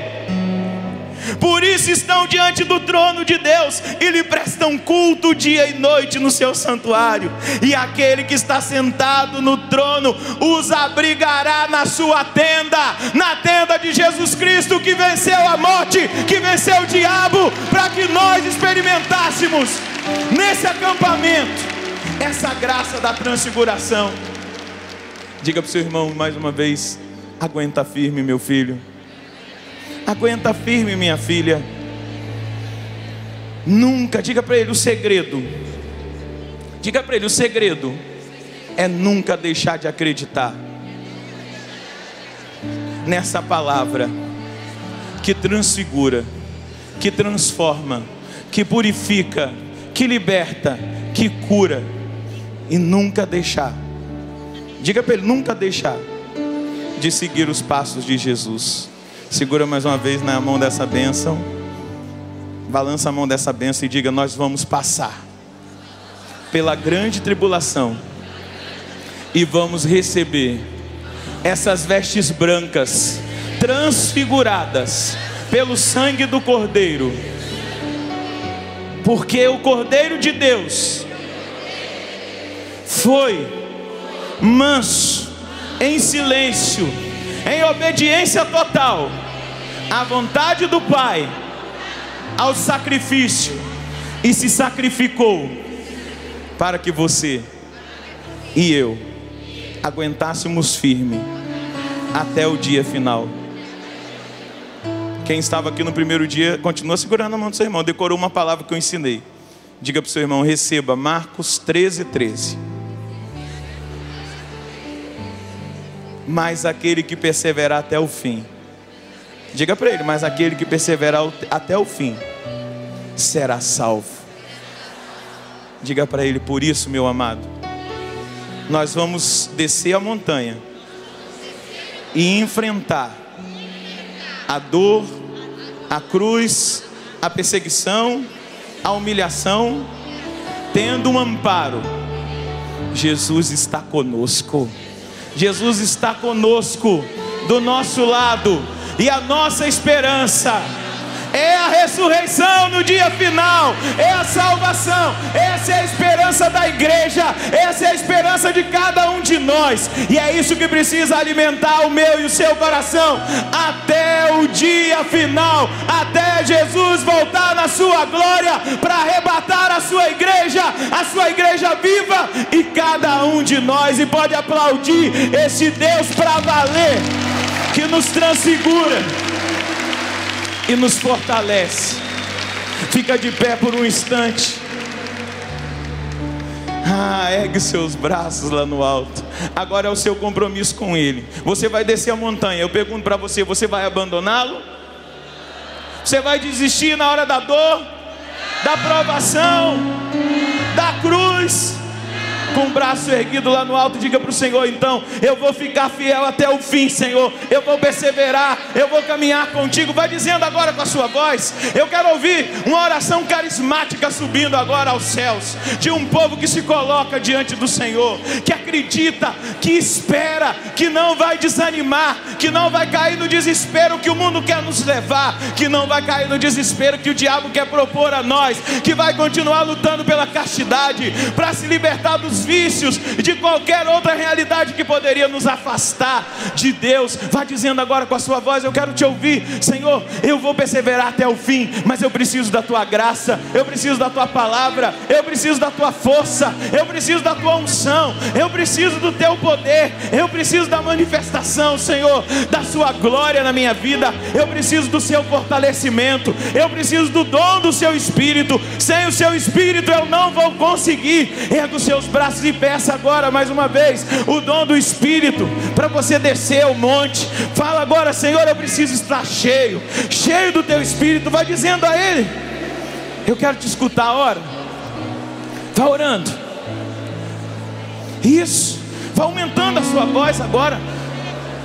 Speaker 3: Por isso estão diante do trono de Deus e lhe prestam culto dia e noite no seu santuário. E aquele que está sentado no trono os abrigará na sua tenda, na tenda de Jesus Cristo, que venceu a morte, que venceu o diabo, para que nós experimentássemos nesse acampamento essa graça da transfiguração. Diga para o seu irmão mais uma vez: aguenta firme, meu filho. Aguenta firme, minha filha. Nunca, diga para ele o segredo. Diga para ele: o segredo é nunca deixar de acreditar nessa palavra que transfigura, que transforma, que purifica, que liberta, que cura. E nunca deixar, diga para ele: nunca deixar de seguir os passos de Jesus. Segura mais uma vez na mão dessa bênção, balança a mão dessa bênção e diga: nós vamos passar pela grande tribulação e vamos receber essas vestes brancas, transfiguradas pelo sangue do Cordeiro. Porque o Cordeiro de Deus foi manso, em silêncio, em obediência total à vontade do Pai, ao sacrifício, e se sacrificou para que você e eu aguentássemos firme até o dia final. Quem estava aqui no primeiro dia, continua segurando a mão do seu irmão, decorou uma palavra que eu ensinei. Diga para o seu irmão: receba Marcos 13:13. Mas aquele que perseverar até o fim, diga para ele: mas aquele que perseverar até o fim será salvo. Diga para ele: por isso, meu amado, nós vamos descer a montanha e enfrentar a dor, a cruz, a perseguição, a humilhação, tendo um amparo. Jesus está conosco. Jesus está conosco, do nosso lado, e a nossa esperança é a ressurreição no dia final, é a salvação. Essa é a esperança da igreja, essa é a esperança de cada um de nós, e é isso que precisa alimentar o meu e o seu coração até o dia final, até Jesus voltar na sua glória para arrebatar a sua igreja viva, e cada um de nós, e pode aplaudir esse Deus para valer, que nos transfigura e nos fortalece. Fica de pé por um instante. Ergue seus braços lá no alto. Agora é o seu compromisso com Ele. Você vai descer a montanha. Eu pergunto para você: você vai abandoná-lo? Você vai desistir na hora da dor, da provação, da cruz? com o braço erguido lá no alto, diga para o Senhor: então, eu vou ficar fiel até o fim, Senhor. Eu vou perseverar, eu vou caminhar contigo. Vai dizendo agora com a sua voz. Eu quero ouvir uma oração carismática subindo agora aos céus, de um povo que se coloca diante do Senhor, que acredita, que espera, que não vai desanimar, que não vai cair no desespero que o mundo quer nos levar, que não vai cair no desespero que o diabo quer propor a nós, que vai continuar lutando pela castidade, para se libertar dos vícios, de qualquer outra realidade que poderia nos afastar de Deus. Vai dizendo agora com a sua voz. Eu quero te ouvir. Senhor, eu vou perseverar até o fim, mas eu preciso da tua graça, eu preciso da tua palavra, eu preciso da tua força, eu preciso da tua unção, eu preciso do teu poder, eu preciso da manifestação, Senhor, da sua glória na minha vida. Eu preciso do seu fortalecimento, eu preciso do dom do seu Espírito. Sem o seu Espírito eu não vou conseguir. Erga os seus braços e peça agora mais uma vez o dom do Espírito para você descer o monte. Fala agora: Senhor, eu preciso estar cheio do teu Espírito. Vai dizendo a Ele. Eu quero te escutar. Ora, vai orando. Isso, vai aumentando a sua voz agora.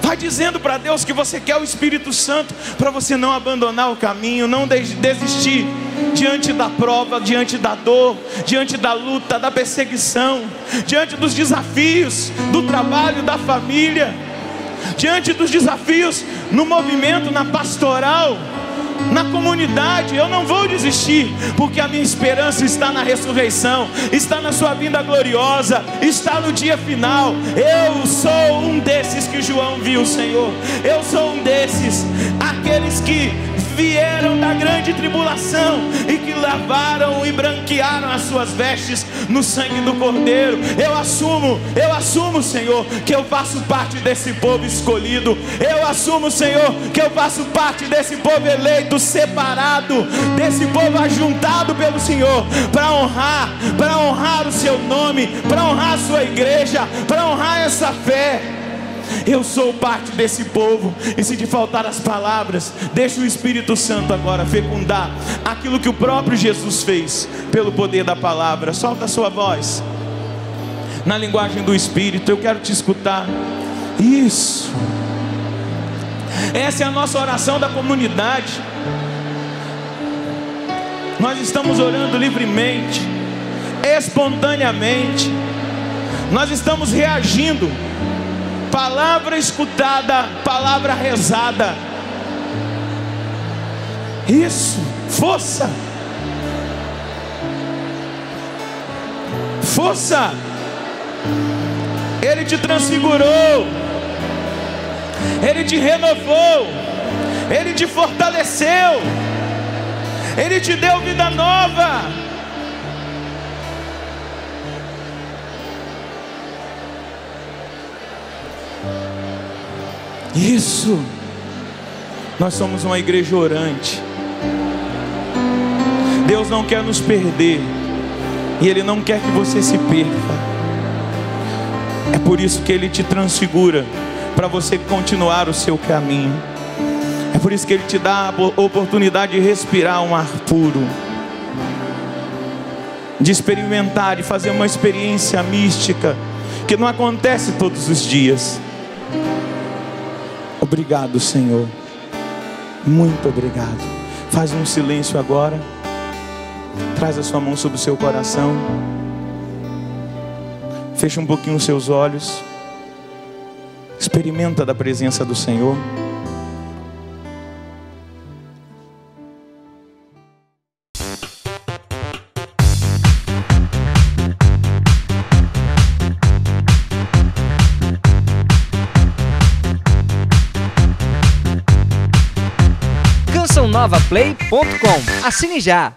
Speaker 3: Vai dizendo para Deus que você quer o Espírito Santo, para você não abandonar o caminho, não desistir diante da prova, diante da dor, diante da luta, da perseguição, diante dos desafios do trabalho, da família, diante dos desafios no movimento, na pastoral, na comunidade. Eu não vou desistir, porque a minha esperança está na ressurreição, está na sua vinda gloriosa, está no dia final. Eu sou um desses que João viu, Senhor. Eu sou um desses, aqueles que vieram da grande tribulação e que lavaram e branquearam as suas vestes no sangue do Cordeiro. Eu assumo, Senhor, que eu faço parte desse povo escolhido. Eu assumo, Senhor, que eu faço parte desse povo eleito, separado, desse povo ajuntado pelo Senhor, para honrar o seu nome, para honrar a sua igreja, para honrar essa fé. Eu sou parte desse povo. E se te faltar as palavras, deixa o Espírito Santo agora fecundar aquilo que o próprio Jesus fez pelo poder da palavra. Solta a sua voz na linguagem do Espírito. Eu quero te escutar. Isso. Essa é a nossa oração da comunidade. Nós estamos orando livremente, espontaneamente. Nós estamos reagindo. Palavra escutada, palavra rezada. Isso, força. Força. Ele te transfigurou, Ele te renovou, Ele te fortaleceu, Ele te deu vida nova. Isso. Nós somos uma igreja orante. Deus não quer nos perder, e Ele não quer que você se perca. É por isso que Ele te transfigura, para você continuar o seu caminho. É por isso que Ele te dá a oportunidade de respirar um ar puro, de experimentar, de fazer uma experiência mística que não acontece todos os dias. Obrigado, Senhor. Muito obrigado. Faz um silêncio agora. Traz a sua mão sobre o seu coração. Fecha um pouquinho os seus olhos. Experimenta da presença do Senhor.
Speaker 2: CançãoNovaPlay.com. Assine já!